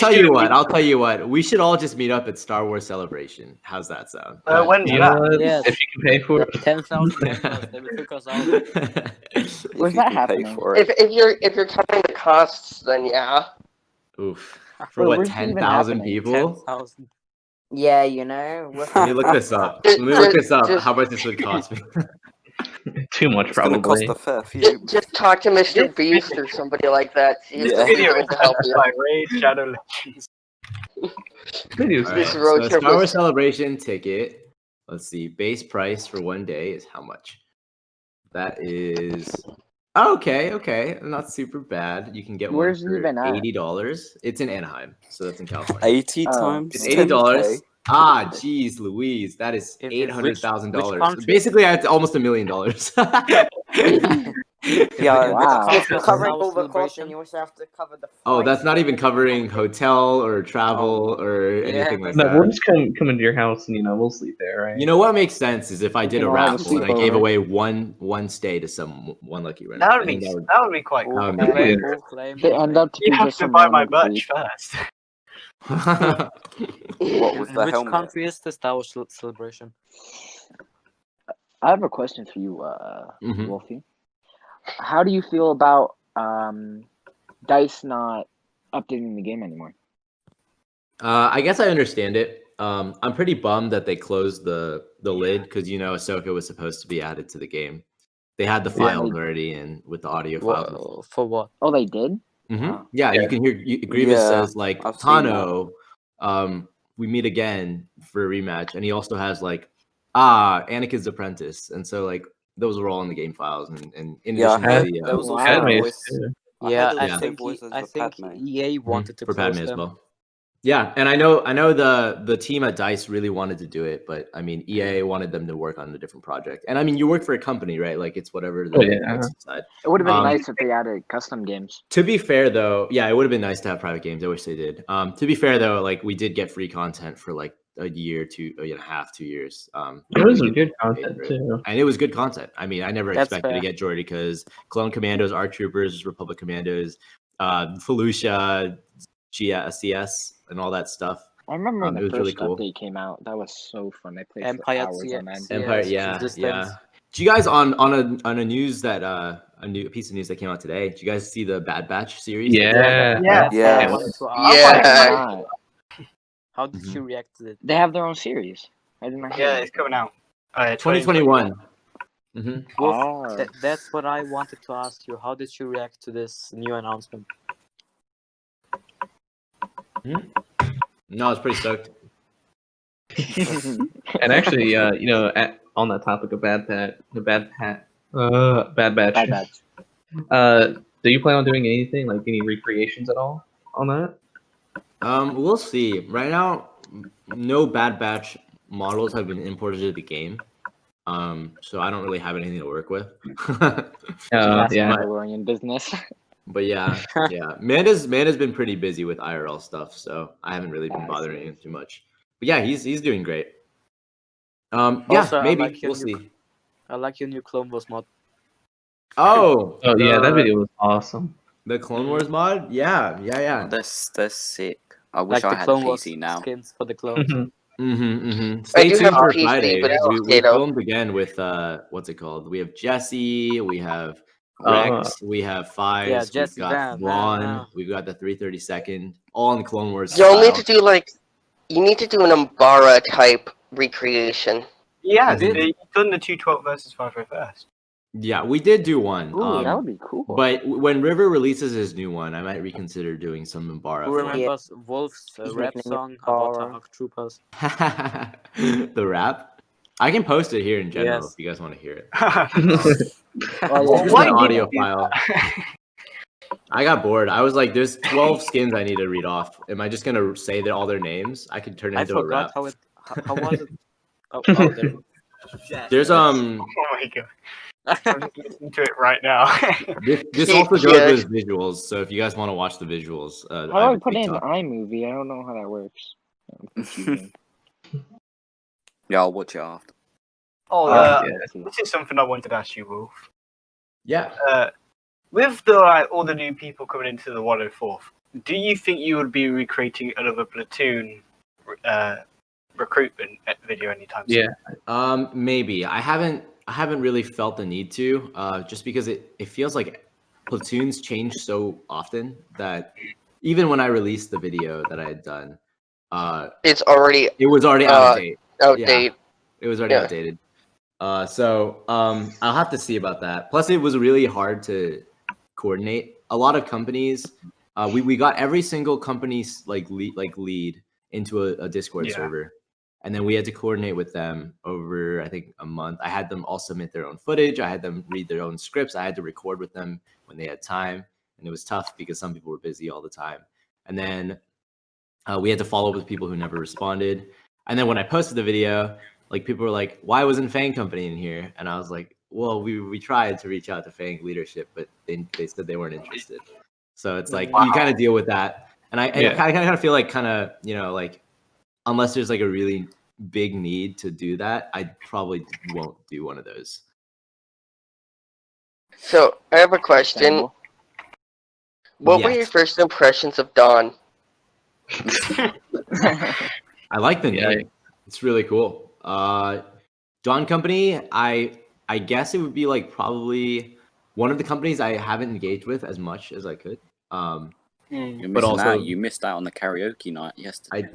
tell you what. We should all just meet up at Star Wars Celebration. How's that sound? When's You that? know what? Yes. If you can pay for it. 10,000 members. They will took us out. Where's that happening? If you're counting the costs, then yeah. Oof. For what, where's it even 10,000 happening? people? 10,000. Yeah, you know. Let me look this up. How much this would cost me. Too much, It's gonna probably. cost a fair few. Just talk to Mr. Beast or somebody like that. See if Yeah. they're Video willing to help you. by Raid Shadow Legends. Videos. All This right, road so trip Star Wars was- Celebration ticket. Let's see. Base price for 1 day is how much? That is okay. Not super bad. You can get one Where's it for even at? $80. It's in Anaheim, so that's in California. 80 Oh. times It's $80. 10K. Ah, geez, Louise, that is Which $800,000. country? Basically, I had almost $1 million. Yeah, Wow. If you're covering Our all the costs, celebration. then you also have to cover the. Oh, that's not even flights. covering hotel or travel or anything like No, that. we'll just come into your house and we'll sleep there, right? You know what makes sense is if I did a can all have a raffle and I sleepover. gave away one stay to one lucky winner. That I would think be quite cool. would All be claim, good. all claim, They all end claim. up to You be have just to some buy my random merch first. What with the Which helmet? country is the Star Wars celebration? I have a question for you, Mhm. Wolfie. How do you feel about Dice not updating the game anymore? I guess I understand it. I'm pretty bummed that they closed the lid because Ahsoka was supposed to be added to the game. They had the files already and with the audio files. Well, for what? Oh, they did? Mm-hmm. Yeah, you can hear Grievous Yeah, says like I've seen Tano, we meet again for a rematch, and he also has Anakin's apprentice, and so those were all in the game files, and in Yeah, addition to the there was also Wow. a Padme's voice. too. Yeah, heard I there was a think voice as I for think Padme. EA wanted to for close Padme as them. well. Yeah, and I know the team at DICE really wanted to do it, but I mean EA wanted them to work on a different project. And I mean you work for a company, right? Like it's whatever the decide. It would have been Um, nice if they added custom games. To be fair though, yeah, it would have been nice to have private games. I wish they did. To be fair though, like we did get free content for like a year, a year and a half, 2 years. It was we good paid content for it. too. And it was good content. I mean, I never That's expected to fair. get Jordy because Clone Commandos, ARC Troopers, Republic Commandos, Felucia, CS, and all that stuff. I remember when it the was really first cool. update came out. That was so fun. I played Empire for hours on that. Empire, yeah. Resistance. Do you guys on a news that a piece of news that came out today? Did you guys see the Bad Batch series? Yeah. Yeah. Yeah. I wanted to ask, Yeah. how did you react to it? They have their own series. I did not hear Yeah, that. it's coming out. 2021. Mm-hmm. Wolf, Oh. that's what I wanted to ask you. How did you react to this new announcement? No, I was pretty stoked. And actually, on that topic of Bad Batch. Bad Batch. Do you plan on doing anything, like any recreations at all on that? We'll see. Right now, no Bad Batch models have been imported to the game. So I don't really have anything to work with. That's Yeah. Mandalorian business. But yeah. Manda's been pretty busy with IRL stuff, so I haven't really been bothering him too much. But yeah, he's doing great. Also, maybe we'll see. I like your new Clone Wars mod. Oh, Yeah, that video was awesome. The Clone Wars mod? Yeah. That's sick. I wish Like I the had a Clone Wars PC now. skins for the clones. Mm-hmm. I Stay do tuned have a for PC, Friday. but it's We potato. filmed again with what's it called? We have Jesse, we have Rex, we have Fives, Yeah, we've Jesse, got Vaughn, we've got the 332nd, all in Clone Wars You'll style. need to do you need to do an Umbara type recreation. Yeah, Did- you've done the 212 versus 501st. Yeah, we did do one. Ooh, that would be cool. But when River releases his new one, I might reconsider doing some Umbara. Who for it. remembers Wolf's He's rap making a new song about the bar. ARC Troopers? The rap? I can post it here in general Yes. if you guys want to hear it. Oh, It's just Why an did audio you- file. I got bored. I was like, there's 12 skins I need to read off. Am I just going to say all their names? I could turn it I into a forgot rap. how was it? Oh, there. There's Oh my god. I'm just listening to it right now. this also goes with visuals. So if you guys want to watch the visuals, How do have I a put it in TikTok. iMovie? I don't know how that works. Yeah, I'll watch it after. Oh, yeah. this is something I wanted to ask you, Wolf. Yeah. With the all the new people coming into the 104th, do you think you would be recreating another platoon recruitment video anytime soon? Yeah. Maybe. I haven't really felt the need to, just because it feels like platoons change so often that even when I released the video that I had done, It was already out of date. outdated. It was already outdated. So I'll have to see about that. Plus, it was really hard to coordinate. A lot of companies, we got every single company's lead into a Discord server, and then we had to coordinate with them over, I think, a month. I had them all submit their own footage. I had them read their own scripts. I had to record with them when they had time, and it was tough because some people were busy all the time. And then we had to follow up with people who never responded. And then when I posted the video, like people were like, "Why wasn't Fang Company in here?" And I was like, "Well, we tried to reach out to Fang leadership, but they said they weren't interested." So it's like you kind of deal with that. And I kind of feel like like unless there's like a really big need to do that, I probably won't do one of those. So I have a question. What were Yes. your first impressions of Dawn? I like the name. It's really cool. Dawn Company, I guess it would be like probably one of the companies I haven't engaged with as much as I could. You missed out on the karaoke night yesterday.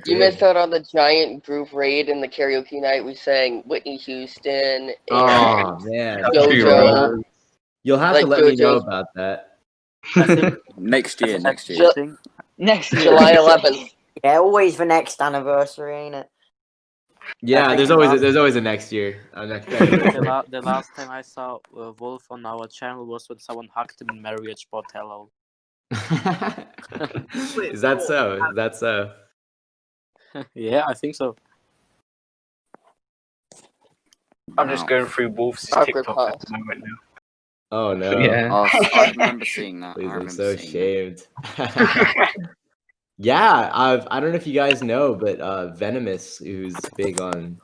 You missed out on the giant group raid and the karaoke night. We sang Whitney Houston and Oh man, JoJo. You'll have to let me know about that. Next year. Next July 11th. Yeah, always the next anniversary, ain't it? Yeah, there's always a next year. The last time I saw Wolf on our channel was when someone hugged him in marriage bot. Hello. Is that so? Is that so? Yeah, I think so. I'm just going through Wolf's Awkward TikTok pause. at the moment now. Oh no. Yeah. Oh, I remember seeing that. Please, I I'm remember so seeing ashamed. Yeah, I don't know if you guys know, but Venomous, who's big on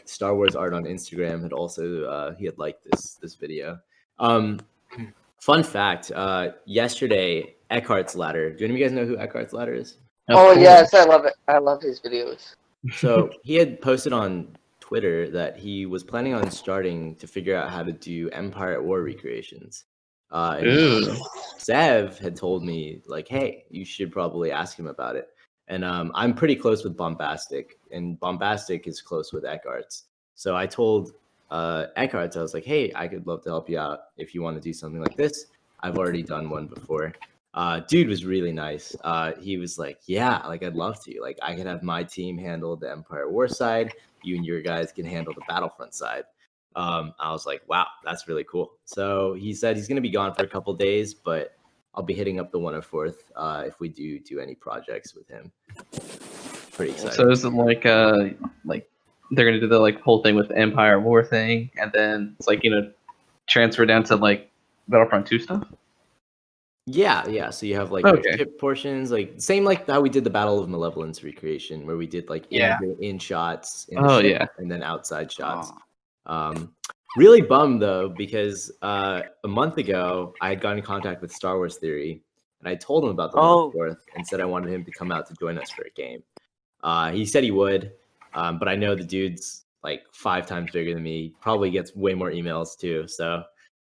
Star Wars art on Instagram, had also he had liked this video. Fun fact: yesterday, Eckhart's Ladder. Do any of you guys know who Eckhart's Ladder is? Oh yes, I love it. I love his videos. So he had posted on Twitter that he was planning on starting to figure out how to do Empire at War recreations. And Ooh. Sev had told me, like, hey, you should probably ask him about it. And I'm pretty close with Bombastic, and Bombastic is close with Eckhart's. So I told Eckhart's, I was like, hey, I could love to help you out if you want to do something like this. I've already done one before. Dude was really nice. He was like, yeah, like I'd love to. Like I could have my team handle the Empire War side. You and your guys can handle the Battlefront side. I was like, wow, that's really cool. So he said he's going to be gone for a couple days, but I'll be hitting up the 104th if we do any projects with him. Pretty excited. So is it like they're gonna do the like whole thing with the Empire War thing, and then it's like transfer down to like Battlefront 2 stuff? Yeah. So you have like Okay. the ship portions, like same like how we did the Battle of Malevolence recreation, where we did like in shots, in the ship, and then outside shots. Really bummed though, because a month ago I had gotten in contact with Star Wars Theory, and I told him about the 104th and said I wanted him to come out to join us for a game. He said he would, but I know the dude's like 5 times bigger than me. Probably gets way more emails too. So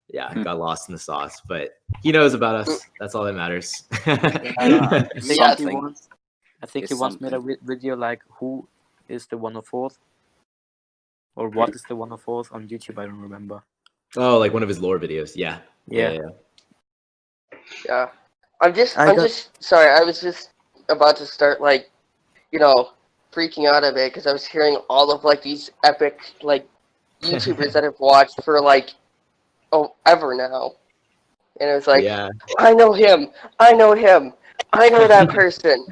yeah, got lost in the sauce, but he knows about us. That's all that matters. I think he once made a something. video like who is the 104th or what is the 104th on YouTube. I don't remember. Oh, like one of his lore videos. Yeah. Yeah. I'm just sorry. I was just about to start freaking out a bit because I was hearing all of like these epic like YouTubers that I've watched for like ever now, and it was like, I know him, I know that person.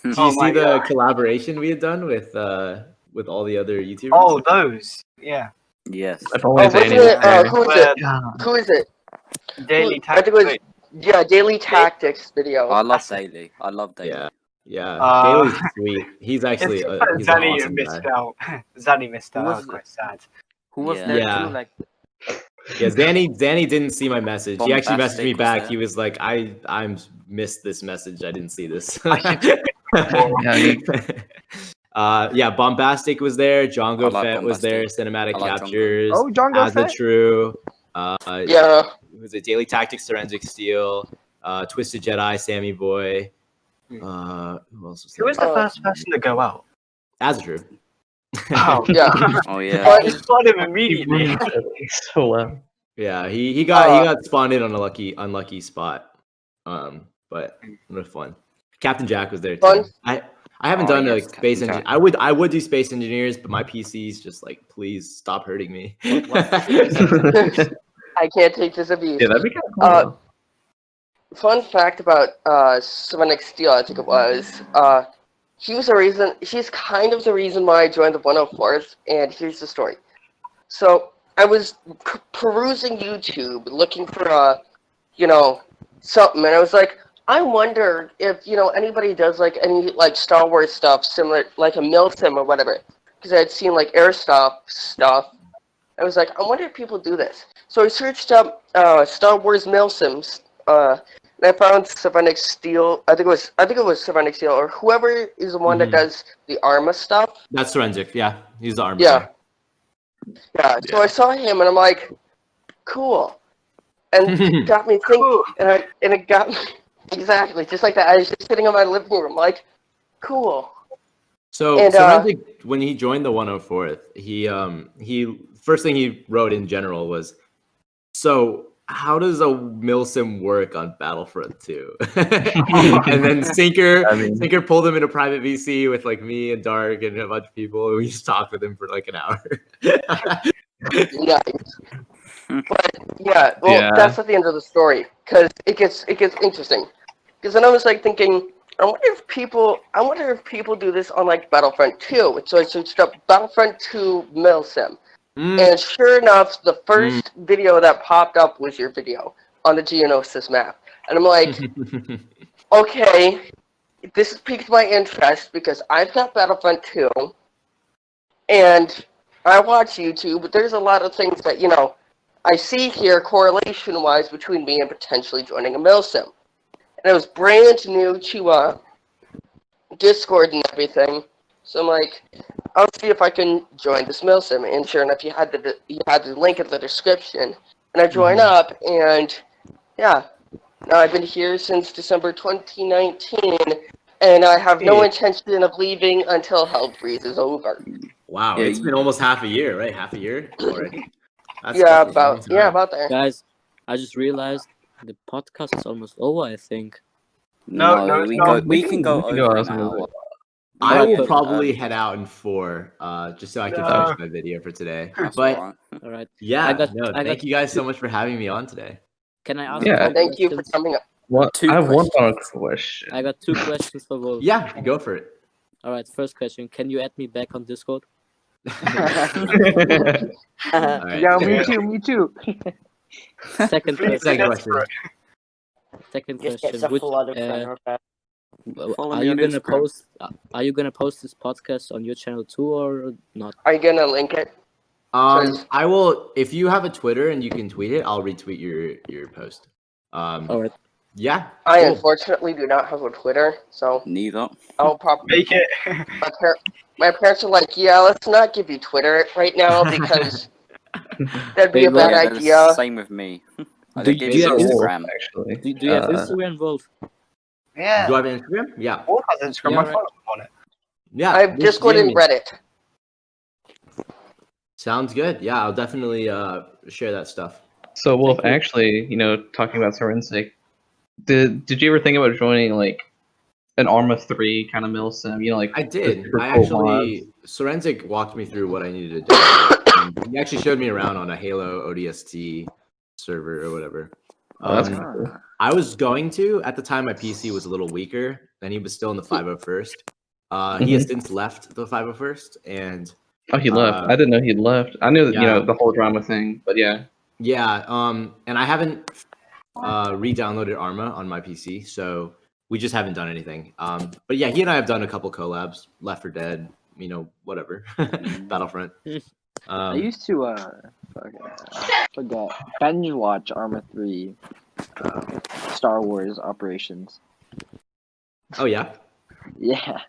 Do you see the collaboration we had done with all the other YouTubers? Oh, those, yeah. Yes. Who is it? Daily I think it was Daily Tactics video. I love Daily. I love Daily. Yeah. Daly's sweet. He's actually he's an awesome missed guy. out. Zanny missed out. That was quite sad. Who was there too? Like. Yeah, Zanny didn't see my message. He actually messaged me back. there. He was like, I missed this message. I didn't see this. Bombastic was there. Django Fett was there. Cinematic Captures. Oh, Django Fett. True. Was it Daily Tactics, Forensic Steel, Twisted Jedi, Sammy Boy. Who else was there? Who was the first person to go out? Azure. Oh yeah. I spotted him immediately. So well. Yeah, he got spawned in on a unlucky spot. But it was fun. Captain Jack was there too. I haven't done a space engineer. I would do space engineers, but my PC's just like, please stop hurting me. I can't take this abuse. Yeah, that'd be kind of cool. Fun fact about Sonic Steel, I think it was. He's kind of the reason why I joined the 104th, and here's the story. So I was perusing YouTube, looking for something, and I was like, I wonder if anybody does like any like Star Wars stuff similar, like a milsim or whatever, because I had seen like airsoft stuff. I was like, I wonder if people do this. So I searched up Star Wars milsims. And I found Sonic Steel. I think it was Sonic Steel, or whoever is the one that does the Arma stuff. That's Forensic, yeah. He's the Arma guy. Yeah. So I saw him, and I'm like, cool. And it got me thinking, and it got me exactly just like that. I was just sitting in my living room, like, cool. So Forensic, when he joined the 104th, he first thing he wrote in general was, so how does a milsim work on Battlefront 2? And then Sinker pulled him into private VC with like me and Dark and a bunch of people, and we just talked with him for like an hour. But yeah, well, Yeah. that's at the end of the story because it gets interesting. Because then I was like thinking, I wonder if people do this on like Battlefront 2. So I searched up Battlefront 2 Milsim, and sure enough, the first video that popped up was your video on the Geonosis map, and I'm like, okay, this has piqued my interest because I've got Battlefront 2, and I watch YouTube, but there's a lot of things that, I see here correlation-wise between me and potentially joining a milsim. And it was brand new to Discord and everything. So I'm like, I'll see if I can join this milsim. And sure enough, you had the link in the description. And I join up, and yeah, now I've been here since December 2019, and I have no intention of leaving until Hellbreeze is over. Wow, it's been almost half a year, right? Half a year already. That's Yeah, definitely a long time. about there. Guys, I just realized the podcast is almost over, I think. No, we can go we can over go an hour. I will But, probably head out in 4, just so I can finish my video for today. But all right. yeah, thank you guys so much for having me on today. Can I ask? Yeah. Thank you for coming up. I have one final question. I got 2 questions for Wolf. Yeah, go for it. All right. First question: can you add me back on Discord? All right. Yo, me too. Second Please, question. Just Second get question. a flood of friend requests. Are you gonna post? Are you gonna post this podcast on your channel too, or not? Are you gonna link it? I will. If you have a Twitter and you can tweet it, I'll retweet your post. All right. Yeah. I unfortunately do not have a Twitter, so Neither. I'll probably Make it. My parents are like, yeah, let's not give you Twitter right now because that'd be a bad idea. Same with me. Do you have Instagram? Actually, Do you have Instagram, Wolf? Yeah. Do I have an Instagram? Yeah. Wolf has Instagram. Yeah, I follow him on it. Yeah. I have Discord and Reddit. Sounds good. Yeah, I'll definitely share that stuff. So Wolf, actually, talking about Forensic, did you ever think about joining like an Arma 3 kind of milsim? Like I did. super I cool actually Sorensic walked me through what I needed to do. And he actually showed me around on a Halo ODST server or whatever. That's kinda cool. I was going to at the time. My PC was a little weaker, and he was still in the 501st. He has since left the 501st, and he left. I didn't know he'd left. I knew that the whole drama thing, but yeah. Yeah. And I haven't re-downloaded Arma on my PC, so we just haven't done anything. But yeah, he and I have done a couple collabs, Left 4 Dead, whatever, Battlefront. I used to forget binge watch Arma 3 Star Wars Operations. Oh yeah. Yeah.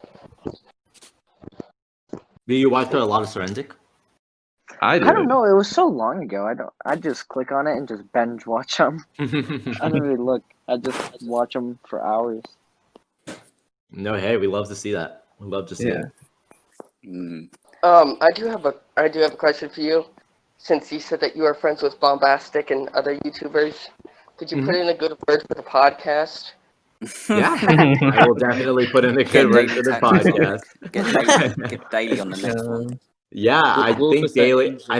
Do you watch a lot of Forensic? I don't know. It was so long ago. I just click on it and just binge watch them. I don't really look. I just watch them for hours. No, hey, we love to see that. We love to see it. I do have a question for you. Since you said that you are friends with Bombastic and other YouTubers, could you put in a good word for the podcast? Yeah, I will definitely put in a good word for the podcast. Get Daily on the next one. Yeah, I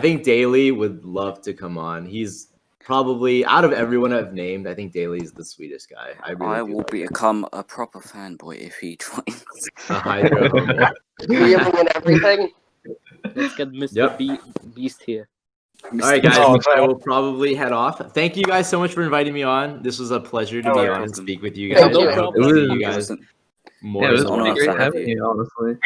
think Daily would love to come on. He's probably, out of everyone I've named, I think Daily is the sweetest guy. I will become a proper fanboy if he joins. A Hydro. Revealing and everything. Let's get Mr. Beast here. All right, guys. I will probably head off. Thank you guys so much for inviting me on. This was a pleasure to be on and speak with you guys. No I hope problem. to see you guys more. It was often. great having you, honestly.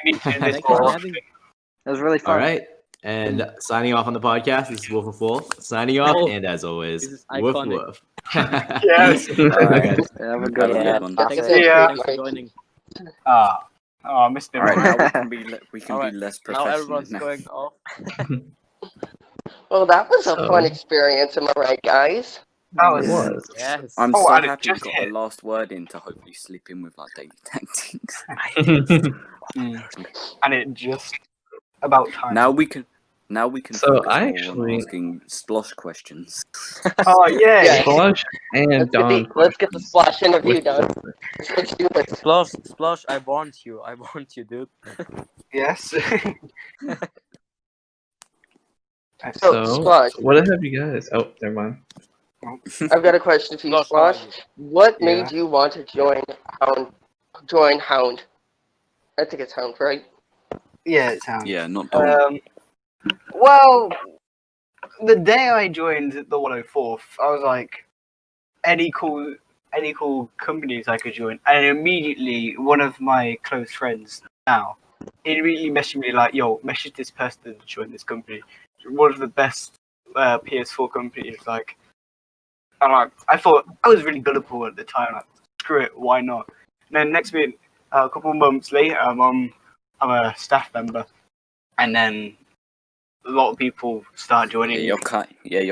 It was really fun. All right. And signing off on the podcast, this is WoofwoofWoffle. Signing off, and as always, woof woof. Yes. All right, guys. Have a good one. Thanks for joining. I missed it. All right, now we can be less professional. Now everyone's going off. Well, that was a fun experience, am I right, guys? That was. Yes. I'm so and happy we got the last word in to hopefully slip in with like daily tactics. And it just about time. Now we can. So focus I more on actually asking Splosh questions. Oh yeah. Splosh and Don. Let's get the Splosh interview done. Let's do this. Splosh, I warned you, dude. Yes. So, So, Splosh, what have you guys? Oh, never mind. I've got a question for you, Splosh, how are Splosh. What Yeah. made you want to join Hound? I think it's Hound, right? Yeah, it sounds. Yeah, not Dawn. Well, the day I joined the 104th, I was like, any cool companies I could join, and immediately one of my close friends now, he immediately messaged me like, "Yo, message this person to join this company. One of the best PS4 companies." Like, and I thought I was really gullible at the time. Like, screw it, why not? And then next week, a couple of months later, I'm a staff member, and then a lot of people start joining. You're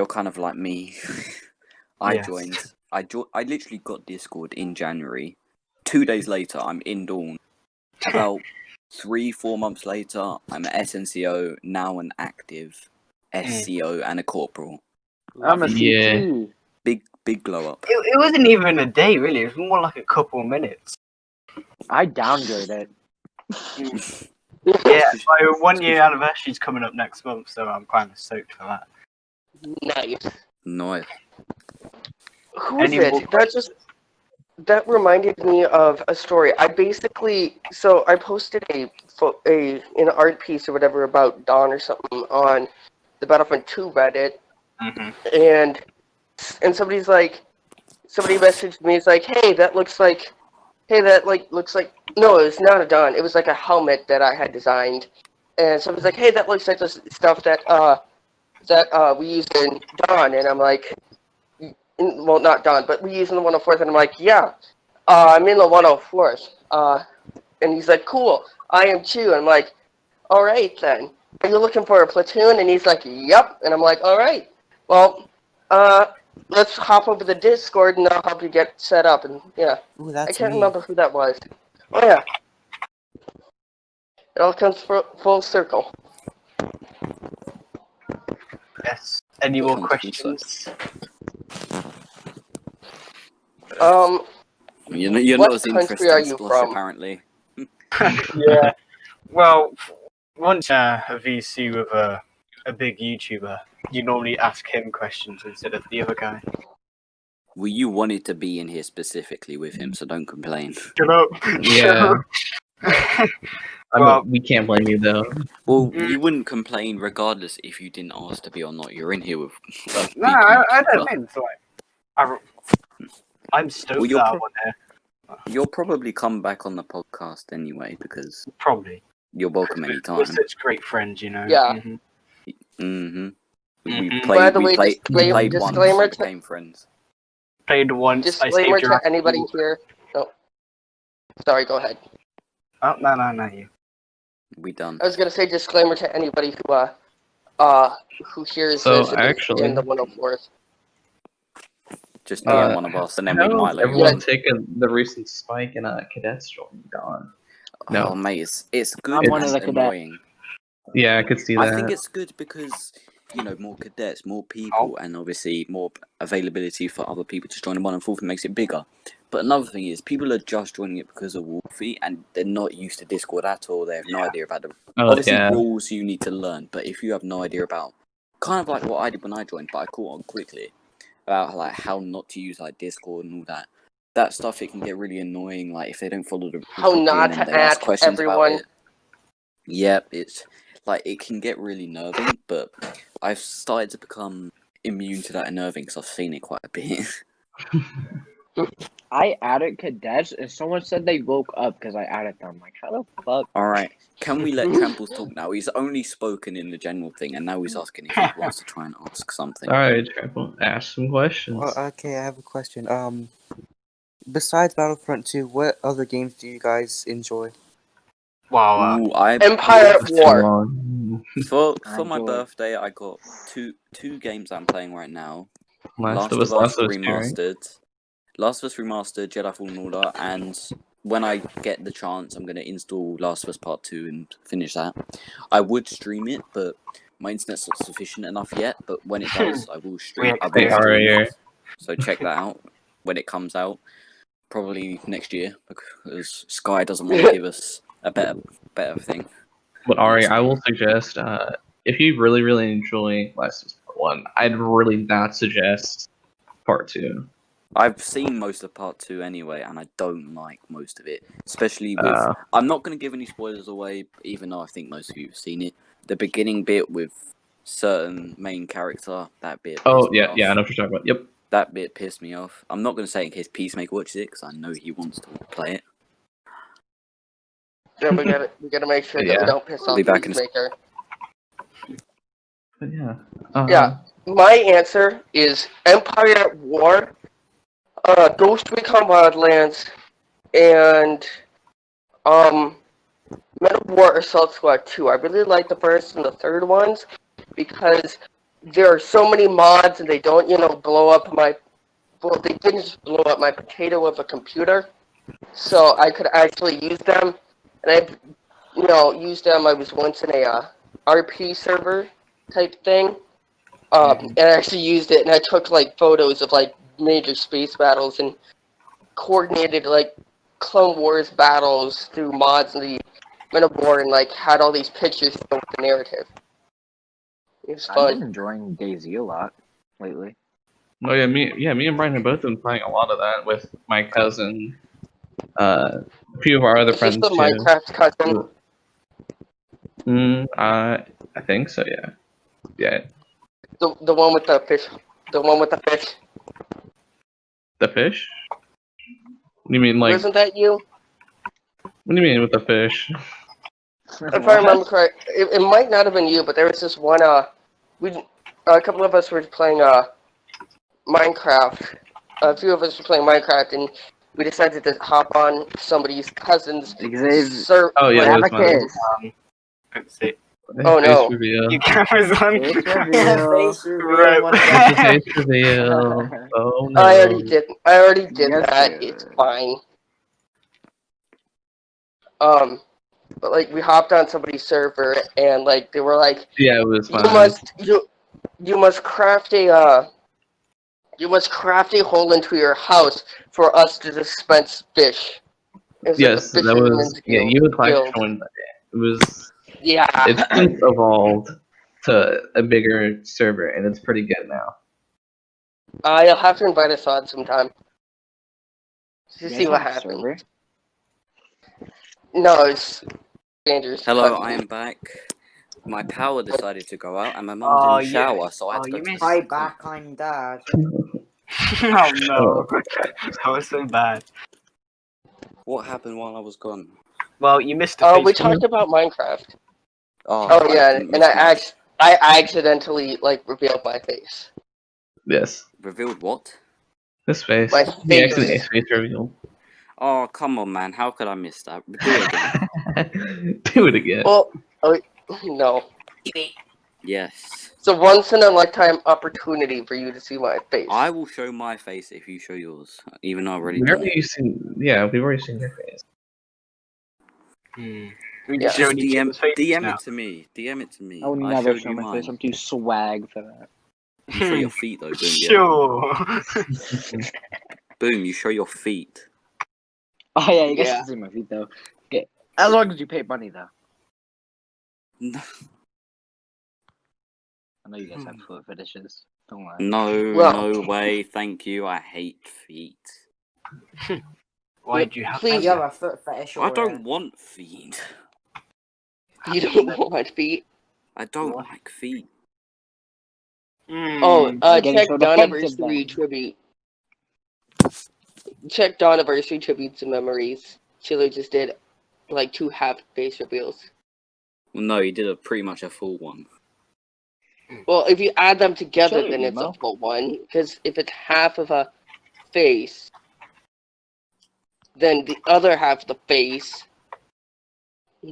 kind of like me. I Yes. joined. I literally got Discord in January. 2 days later, I'm in Dawn. About 3-4 months later, I'm an SNCO, now an active SCO and a corporal. I'm a Yeah. CT. Big glow up. It wasn't even a day, really. It was more like a couple of minutes. I downgraded. Yeah, my 1 year anniversary is coming up next month, so I'm kind of stoked for that. Nice. Nice. Who is Any more it? That reminded me of a story. I posted an art piece or whatever about Dawn or something on the Battlefront 2 Reddit, and somebody messaged me. It's like, hey, that looks like no, it was not a Dawn. It was like a helmet that I had designed, and somebody's like, hey, that looks like the stuff that we use in Dawn, and I'm like, well, not Dawn, but we use in the 104th, and I'm like, yeah, I'm in the 104th, and he's like, cool, I am too, and I'm like, all right then, are you looking for a platoon? And he's like, yep, and I'm like, all right, well, let's hop over the Discord and I'll help you get set up, and yeah, Ooh, I that's can't me. remember who that was. Oh yeah, it all comes full circle. Yes. Any more Comes questions? You're What not as country interested are in you Splosh, from? apparently. Yeah. Well, once a VC with a big YouTuber, you normally ask him questions instead of the other guy. Well, you wanted to be in here specifically with him, so don't complain. Shut up. Yeah. Well, We can't blame you though. Well, you wouldn't complain regardless if you didn't ask to be or not. You're in here with a big no, I don't YouTuber. mean it's like I'm stoked Well, that I want to. You'll probably come back on the podcast anyway because Probably. you're welcome We're anytime. such great friends, you know. Yeah. Mm-hmm. We Mhm. By played. the way, We played disclaimer once. to- Became friends. Played once. I Disclaimer saved your to anybody ass. here. Oh, sorry, go ahead. Oh no, you. We done. I was gonna say disclaimer to anybody who hears So, this actually- in the 104th. Just me and one of us, and then we How's might let you everyone on. taken the recent spike in cadets joining Dawn? No. Oh mate, it's good. I'm one and of the cadets. annoying. Yeah, I could see that. I think it's good because more cadets, more people, and obviously more availability for other people to join the 104th makes it bigger. But another thing is, people are just joining it because of Wolfie, and they're not used to Discord at all. They have no idea about the obviously rules you need to learn. But if you have no idea about, kind of like what I did when I joined, but I caught on quickly about like how not to use like Discord and all that stuff. It can get really annoying. Like if they don't follow the rules, How not and to they ask add questions everyone. about it. Yep, it's like it can get really nerving, but I've started to become immune to that unnerving because I've seen it quite a bit. I added cadets and someone said they woke up because I added them. Like, how the fuck? Alright, can we let Tramples talk now? He's only spoken in the general thing, and now he's asking if he wants to try and ask something. Alright, Trample, ask some questions. Well, okay, I have a question. Besides Battlefront 2, what other games do you guys enjoy? Wow. Ooh, I Empire That's too War. long. for my enjoy it. birthday, I got two games I'm playing right now. Last of Us Remastered. Last of Us Remastered, Jedi Fallen Order, and when I get the chance, I'm going to install Last of Us Part 2 and finish that. I would stream it, but my internet's not sufficient enough yet, but when it does, I will stream it. So check that out when it comes out. Probably next year, because Sky doesn't want to give us a better thing. But Ari, I will suggest if you really, really enjoy Last of Us Part 1, I'd really not suggest Part 2. I've seen most of Part 2 anyway, and I don't like most of it. Especially with... I'm not going to give any spoilers away, even though I think most of you have seen it. The beginning bit with certain main character, that bit pissed me off. Yeah, I know what you're talking about. Yep. That bit pissed me off. I'm not going to say it in case Peacemaker watches it, because I know he wants to play it. Yeah, we gotta make sure that we don't piss off Peacemaker. But yeah. Yeah, my answer is Empire at War, Ghost Recon Wildlands, and Men of War Assault Squad 2. I really like the first and the third ones because there are so many mods and they don't, blow up my... Well, they didn't just blow up my potato of a computer, so I could actually use them. And I, used them. I was once in a RP server type thing, and I actually used it, and I took photos of major space battles and coordinated Clone Wars battles through mods in the Men of War, and had all these pictures with the narrative. It was fun. I've been enjoying DayZ a lot lately. Oh yeah, me and Brian have both been playing a lot of that with my cousin, a few of our other friends the too. Minecraft cousin? I think so. Yeah. Yeah. The one with the fish. The one with the fish. The fish? What do you mean, Wasn't that you? What do you mean with the fish? If I remember correct, it might not have been you, but there was this one. A couple of us were playing Minecraft. A few of us were playing Minecraft, and we decided to hop on somebody's cousin's server. Oh yeah, that's mine. Let's see. Oh no! Your camera's on. Face Face reveal. Oh no! I already did Yes, that. sir. It's fine. But we hopped on somebody's server, and they were like, yeah, it was fine. You must craft a hole into your house for us to dispense fish. Yes, that was. Yeah, you and Clash joined that. It was. Yeah. It's since evolved to a bigger server, and it's pretty good now. You'll have to invite us on sometime to see what happens. Server? No, it's dangerous. Hello, I am back. My power decided to go out, and my mum's in the shower, so I had to go to Hi back, I'm Dad. Oh no, that was so bad. What happened while I was gone? Well, you missed the we talked about Minecraft. Oh yeah, and I accidentally revealed my face. Yes. Revealed what? His face. My He face. actually face revealed. Oh, come on, man. How could I miss that? Do it again. Do it again. Well, no. Yes. It's a once in a lifetime opportunity for you to see my face. I will show my face if you show yours, even though I've already We've done already it. seen. Yeah, we've already seen your face. We Yeah. just show each DM, other's faces DM now. it to me. DM it to me. I would I never showed show you my mine. face. I'm too swag for that. You show your feet though. Boom. Sure. Boom. You show your feet. Oh yeah, you guys Yeah. can see my feet though. Okay, as long as you pay money though. No, I know you guys have foot fetishes. Don't lie. no way. Thank you. I hate feet. Why do you have Please. You have a foot fetish. I don't want feet. You don't want feet. I don't What? like feet. Oh, You're getting check so defensive Dawnversary then. tribute. Check Dawnversary tributes and memories. Chiller just did 2 half face reveals. Well, no, he did pretty much a full one. Well, if you add them together, Sure, then it's Emo. a full one. Because if it's half of a face, then the other half of the face,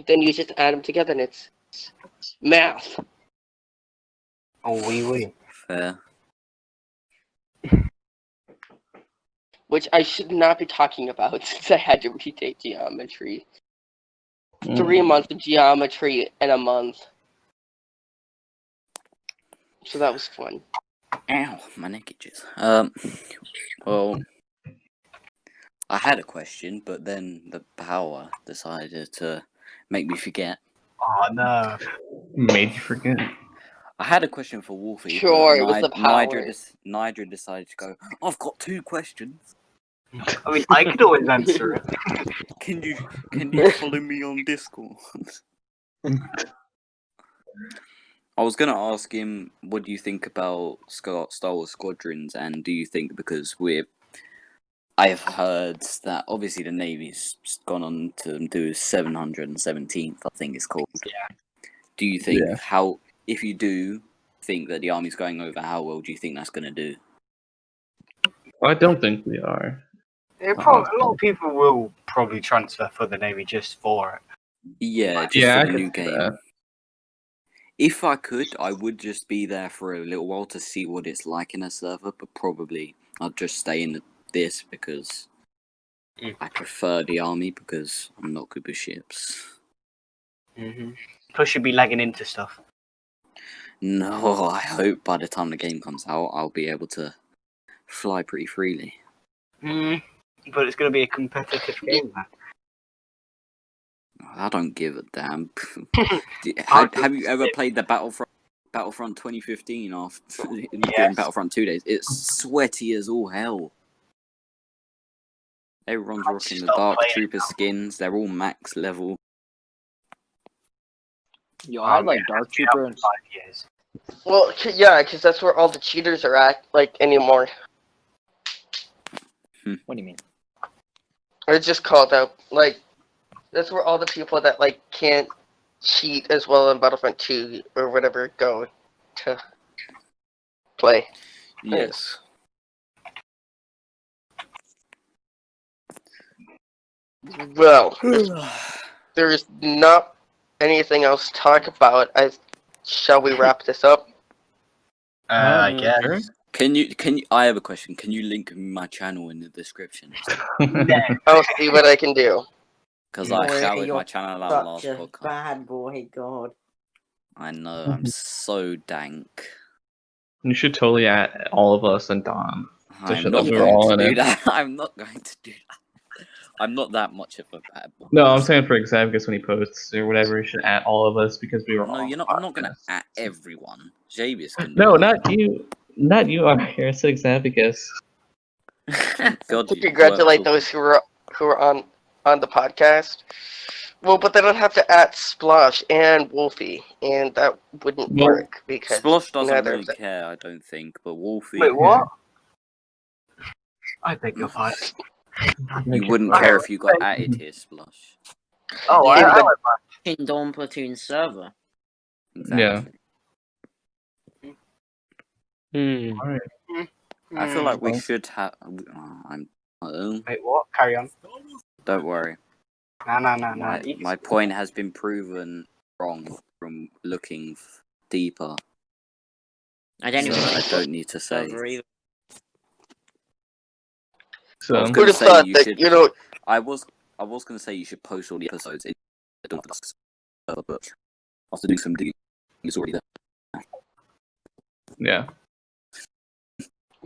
then you just add them together, and it's math. Oh, wee. Fair. Which I should not be talking about since I had to retake geometry. 3 months of geometry in a month. So that was fun. Ow, my neck itches. Well, I had a question, but then the power decided to make me forget. Oh no. Made you forget. I had a question for Wolfie. Sure, it was but the power. Nigel decided to go. I've got 2 questions. I mean, I could always answer it. Can you follow me on Discord? I was gonna ask him, what do you think about Star Wars Squadrons, and do you think because I've heard that obviously the Navy's gone on to do 717th, I think it's called. Yeah. Do you think Yeah. if you do think that the Army's going over, how well do you think that's gonna do? I don't think we are. A lot of people will probably transfer for the Navy just for it. Yeah, just Yeah, I for the could new see game. that. If I could, I would just be there for a little while to see what it's like in a server, but probably I'd just stay in this because I prefer the Army because I'm not good with ships. Mm-hmm. Plus, you'd be lagging into stuff. No, I hope by the time the game comes out, I'll be able to fly pretty freely. But it's going to be a competitive game, man. I don't give a damn. Have you ever played the Battlefront 2015 during Battlefront 2 days? It's sweaty as all hell. Everyone's rocking the Dark Trooper skins. They're all max level. Yo, I like Dark Trooper and 5 years. Well, yeah, because that's where all the cheaters are at, like, anymore. what do you mean? It's just called out, like, that's where all the people that, like, can't cheat as well in Battlefront 2 or whatever go to play. Yes. Well, there's not anything else to talk about. Shall we wrap this up? I guess. Sure. Can you? I have a question. Can you link my channel in the description? I'll see what I can do. Because I Boy, shouted you're my channel out last Such a podcast. bad boy, God. I know, I'm so dank. You should totally add all of us and Dom. To show I'm that not we're going all to in do it. that. I'm not going to do that. I'm not that much of a bad boy. No, I'm saying for example, when he posts or whatever, you should add all of us because we were all. No, on you're not. the I'm not going to podcast. at everyone. Javius can do No, that. not you. Not you on here. It's Examicus. God, To congratulate those who are on the podcast. Well, but they don't have to at Splosh and Wolfie, and that wouldn't Well, work because Splosh doesn't neither really of them. care, I don't think. But Wolfie, Wait, what? I beg your pardon. you wouldn't care if you got added here, Splosh. Oh, Yeah, I but- like Dawn Platoon server. Exactly. Alright. I feel like we Well. should have. Wait, what? Carry on. Don't worry. No. My point has been proven wrong from looking deeper. I don't So even I think don't need to say. server either. So I was Who'd gonna have say thought you that, should. you know, I was gonna say you should post all the episodes in the Dusk server, but after doing some digging, it's already there. yeah.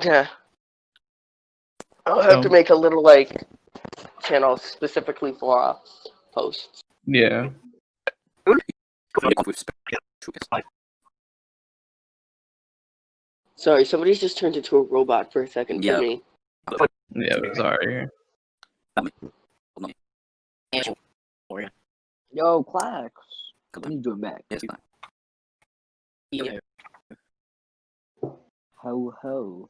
yeah. I'll have to make a little, like, channel specifically for posts. Yeah. Sorry, somebody just turned into a robot for a second Yeah. for me. Yeah, sorry. Yo, Clax. What are you doing back? Ho ho.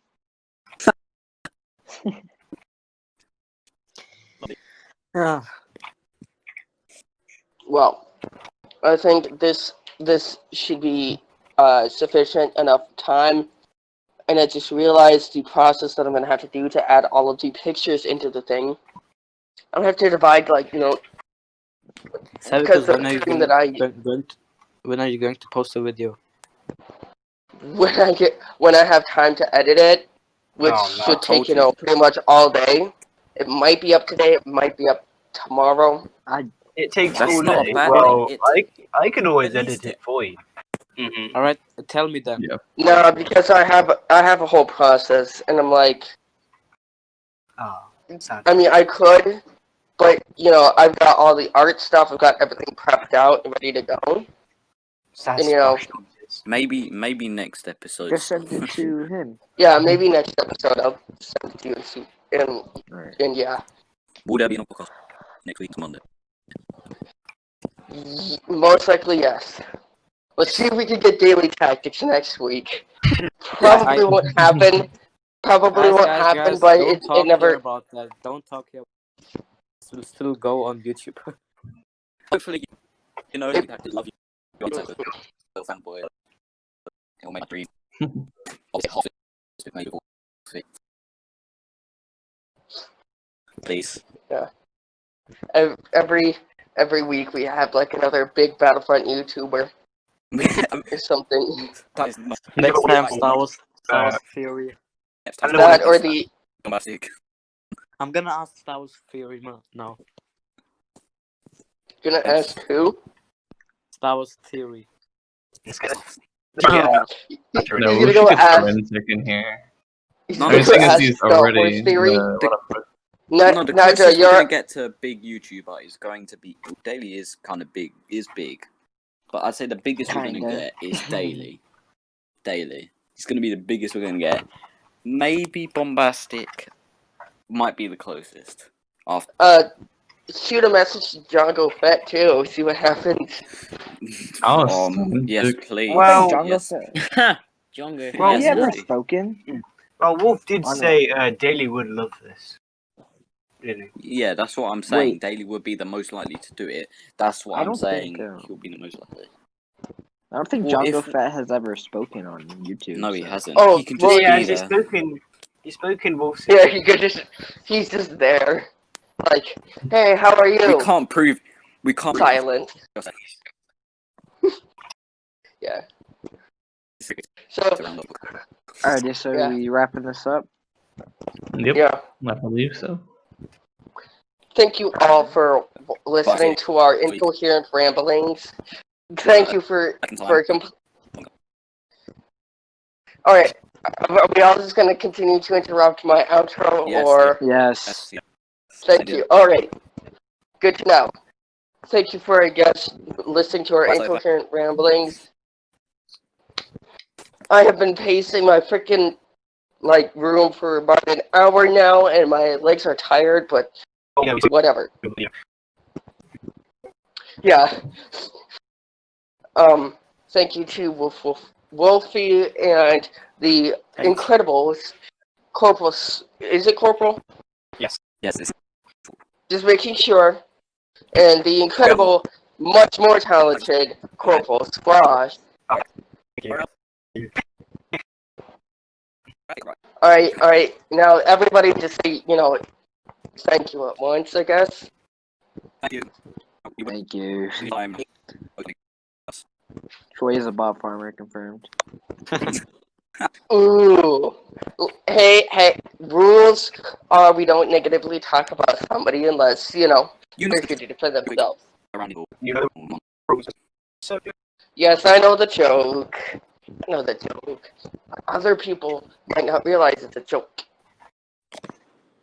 Well, I think this should be sufficient enough time, and I just realized the process that I'm gonna have to do to add all of the pictures into the thing. I'm gonna have to divide, like, you know, because when are you thing that I when are you going to post a video? when I have time to edit it, which should take, you know, pretty much all day. It might be up today. It might be up tomorrow. It takes That's all not day. a bad Well, thing. I can always At least edit it for you. Mm-hmm. All right, tell me then. Yeah. No, because I have a whole process, and I'm like, Oh, I mean, I could, but, you know, I've got all the art stuff. I've got everything prepped out and ready to go. sad And, you know, Yes. Maybe next episode. Just send it to him. Yeah, maybe next episode I'll send it to you Alright. and yeah. Will there be no podcast next week, Monday? Most likely, yes. Let's see if we can get daily tactics next week. Probably won't happen. Probably won't happen, but don't it talk never. here about that. Don't talk here. It will still go on YouTube. Hopefully, you know, I love you. You're a little fanboy. It'll make my dream. Obviously, half it is maybe please. Yeah. Every week we have like another big Battlefront YouTuber or something. Next time, Star Wars Theory. That or the. I'm gonna ask Star Wars Theory now. Gonna ask who? Star Wars Theory. Yeah. He's No, gonna we should go get ask. forensic in here. He's No, gonna I go think ask it's Star Wars already. Theory. No, the Naja, closest we're you're. gonna get to a big YouTuber is going to be Daily. Is kind of big, but I'd say the biggest we're gonna get is Daily. Daily. He's gonna be the biggest we're gonna get. Maybe Bombastic might be the closest. After. Shoot a message to Django Fett too. See what happens. Oh, Yes, please. Well, yes. Django. Well, Have you ever yes. spoken? Well, Wolf did I know. say Daily would love this. Really? Yeah, that's what I'm saying. Wait. Daily would be the most likely to do it. That's what I I'm don't saying. think, He'll be the most likely. I don't think Well, Django if- Fett has ever spoken on YouTube. No, he so- hasn't. Oh, He can well, just Yeah, be he's there. spoken. He's spoken. Wolf. Yeah, he's just there. Like, hey, how are you? We can't prove. We can't. Silent. Yeah. So, Alrighty, so Yeah. we wrapping this up? Yep, yeah. I believe so. Thank you all for listening to our incoherent ramblings. Thank you for All right. Are we all just going to continue to interrupt my outro, Yes, or? Yes. Thank you. All right. Good to know. Thank you for, I guess, listening to our incoherent ramblings. I have been pacing my freaking room for about an hour now, and my legs are tired, but whatever. Yeah. Thank you to Wolfie and the Incredibles. Corporal, is it Corporal? Yes. Just making sure. And the incredible, much more talented Corporal Splosh. Alright. Now, everybody just say, thank you at once, I guess. Thank you. Thank you. Time. Troy is a bot farmer, confirmed. Ooh. Hey, rules are we don't negatively talk about somebody unless, they're here to defend themselves. Yes, I know the joke. Other people might not realize it's a joke.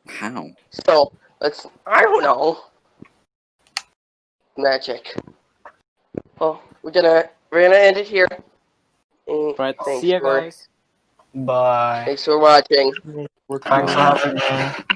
How? So, I don't know. Magic. Well, we're gonna end it here. Right, Thanks see you for- guys. Bye. Thanks for watching. Thanks for having me.